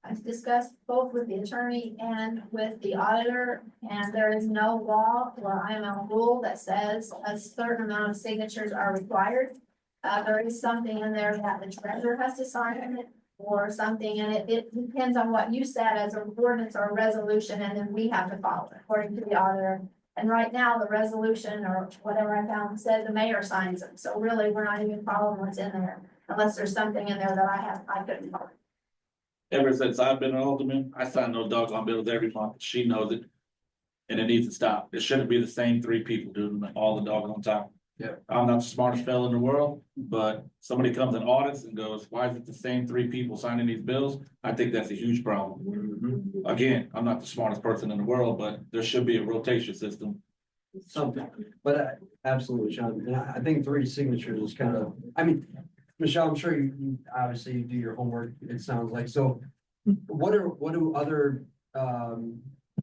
I've discussed both with the attorney and with the auditor, and there is no law or IML rule that says a certain amount of signatures are required. There is something in there that the treasurer has to sign on it or something, and it depends on what you said as an ordinance or a resolution, and then we have to follow it according to the auditor. And right now, the resolution or whatever I found said the mayor signs them. So really, we're not even following what's in there unless there's something in there that I couldn't follow. ever since I've been an alderman, I sign those doggone bills every month. She knows it. And it needs to stop. It shouldn't be the same 3 people doing them all the doggone time. Yeah. I'm not the smartest fellow in the world, but somebody comes and audits and goes, why is it the same 3 people signing these bills? I think that's a huge problem. Again, I'm not the smartest person in the world, but there should be a rotation system. Something, but absolutely, Sean, and I think 3 signatures is kind of, I mean, Michelle, I'm sure you obviously do your homework, it sounds like, so. What do other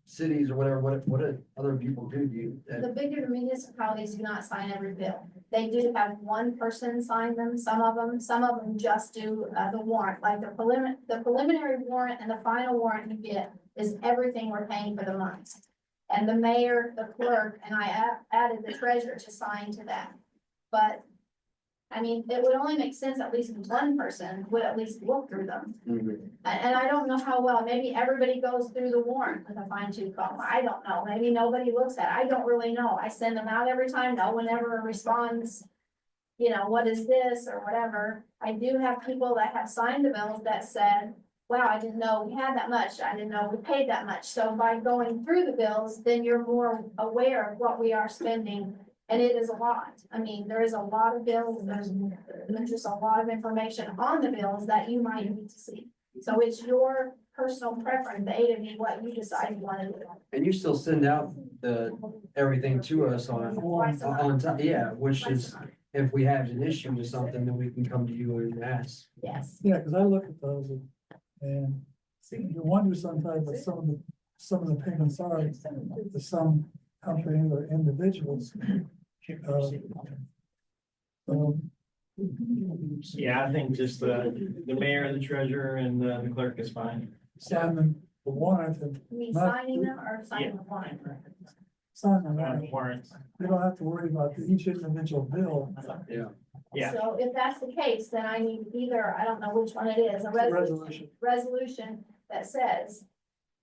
cities or what do other people do? The bigger municipalities do not sign every bill. They do have one person sign them, some of them just do the warrant, like the preliminary warrant and the final warrant you get is everything we're paying for the month. And the mayor, the clerk, and I added the treasurer to sign to that. But, I mean, it would only make sense at least one person would at least look through them. And I don't know how well, maybe everybody goes through the warrant with a fine tooth comb. I don't know. Maybe nobody looks at it. I don't really know. I send them out every time. No one ever responds, you know, what is this or whatever. I do have people that have signed the bills that said, wow, I didn't know we had that much, I didn't know we paid that much. So by going through the bills, then you're more aware of what we are spending. And it is a lot. I mean, there is a lot of bills, there's just a lot of information on the bills that you might need to see. So it's your personal preference, the eight of you, what you decide you want to do. And you still send out everything to us Twice a month. on time, yeah, which is, if we have an issue with something, then we can come to you and ask. Yes. Yeah, because I look at those and you wonder sometimes what some of the payments are to some companies or individuals. Yeah, I think just the mayor, the treasurer and the clerk is fine. Signing the warrant and You mean Not- signing them or signing the warrant? signing the warrant. Warrants. You don't have to worry about each individual bill. Yeah. So if that's the case, then I need either, I don't know which one it is, a resolution that says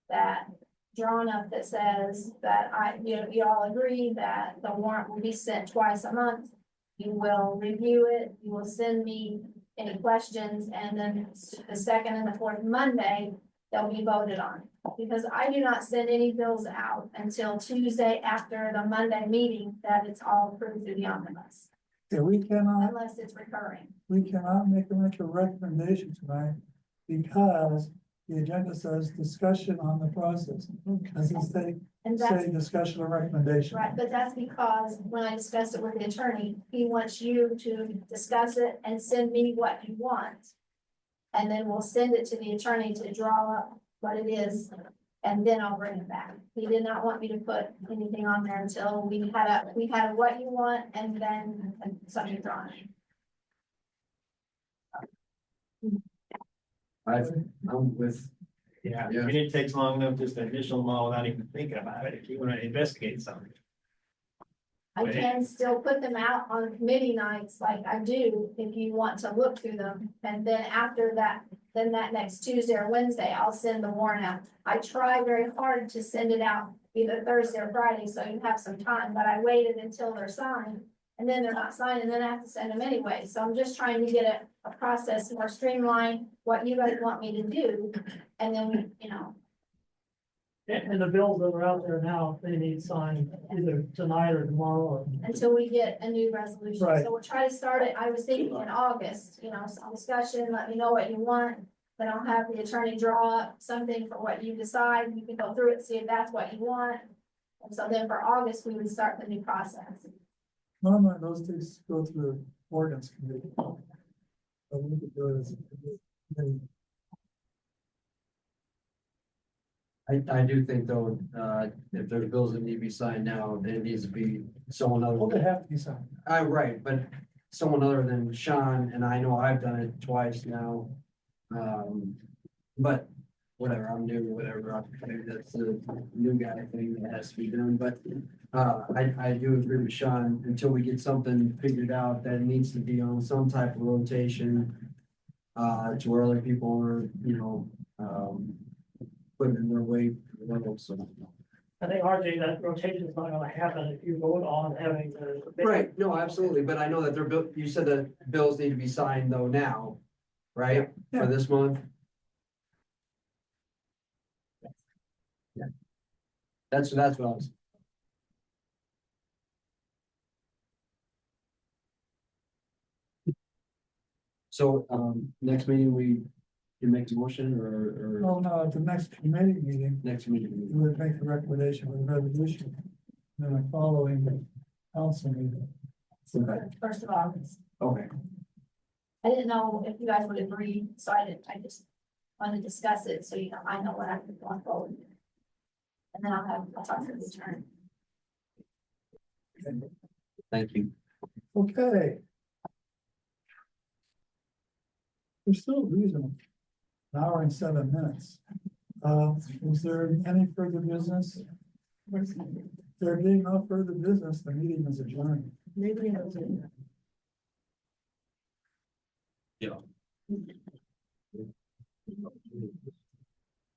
that drawn up that says that you all agree that the warrant will be sent twice a month. You will review it, you will send me any questions, and then the second and the fourth Monday, they'll be voted on. Because I do not send any bills out until Tuesday after the Monday meeting that it's all approved through the omnibus, Yeah, we cannot unless it's recurring. make a recommendation tonight because the agenda says discussion on the process. Doesn't And that's say discussion or recommendation. right, but that's because when I discussed it with the attorney, he wants you to discuss it and send me what you want. And then we'll send it to the attorney to draw up what it is, and then I'll bring it back. He did not want me to put anything on there until we had a what you want and then something drawn. I'm with, Yeah, Yeah. I mean, it takes long enough just to initial them all without even thinking about it, if you wanna investigate something. I can still put them out on committee nights like I do, if you want to look through them, and then after that, then that next Tuesday or Wednesday, I'll send the warrant out. I try very hard to send it out either Thursday or Friday, so you have some time, but I waited until they're signed. And then they're not signed, and then I have to send them anyway, so I'm just trying to get a process more streamlined, what you guys want me to do, and then, you know. And the bills that are out there now, they need signed either tonight or tomorrow or. Until we get a new resolution, Right. so we'll try to start it, I was thinking in August, you know, some discussion, let me know what you want. Then I'll have the attorney draw up something for what you decide, you can go through it, see if that's what you want. And so then for August, we would start the new process. Normally, those things go through ordinance committee. But we could do it as a committee. I do think though, if there's bills that need to be signed now, then it needs to be someone other. Well, they have to be signed. Right, but someone other than Sean, and I know I've done it twice now. But whatever, I'm new, whatever, maybe that's the new guy thing that has to be done, but I do agree with Sean, until we get something figured out that needs to be on some type of rotation. To where other people are, putting in their weight, so. I think RJ, that rotation is not gonna happen if you vote on having the. Right, no, absolutely, but I know that they're built, you said that bills need to be signed though now, right, Yeah. for this month? Yeah. That's what I was. So, next meeting, we can make the motion or Well, no, at the next committee meeting, next meeting? we would make a recommendation with a resolution. And then following the council meeting. Okay, First of August. okay, I didn't know if you guys would agree, so I just wanted to discuss it, so you know, I know what I'm going forward. And then I'll talk to the attorney. thank you. Okay. We're still reasonable. An hour and 7 minutes. Is there any further business? There being no further business, the meeting is adjourned. Yeah.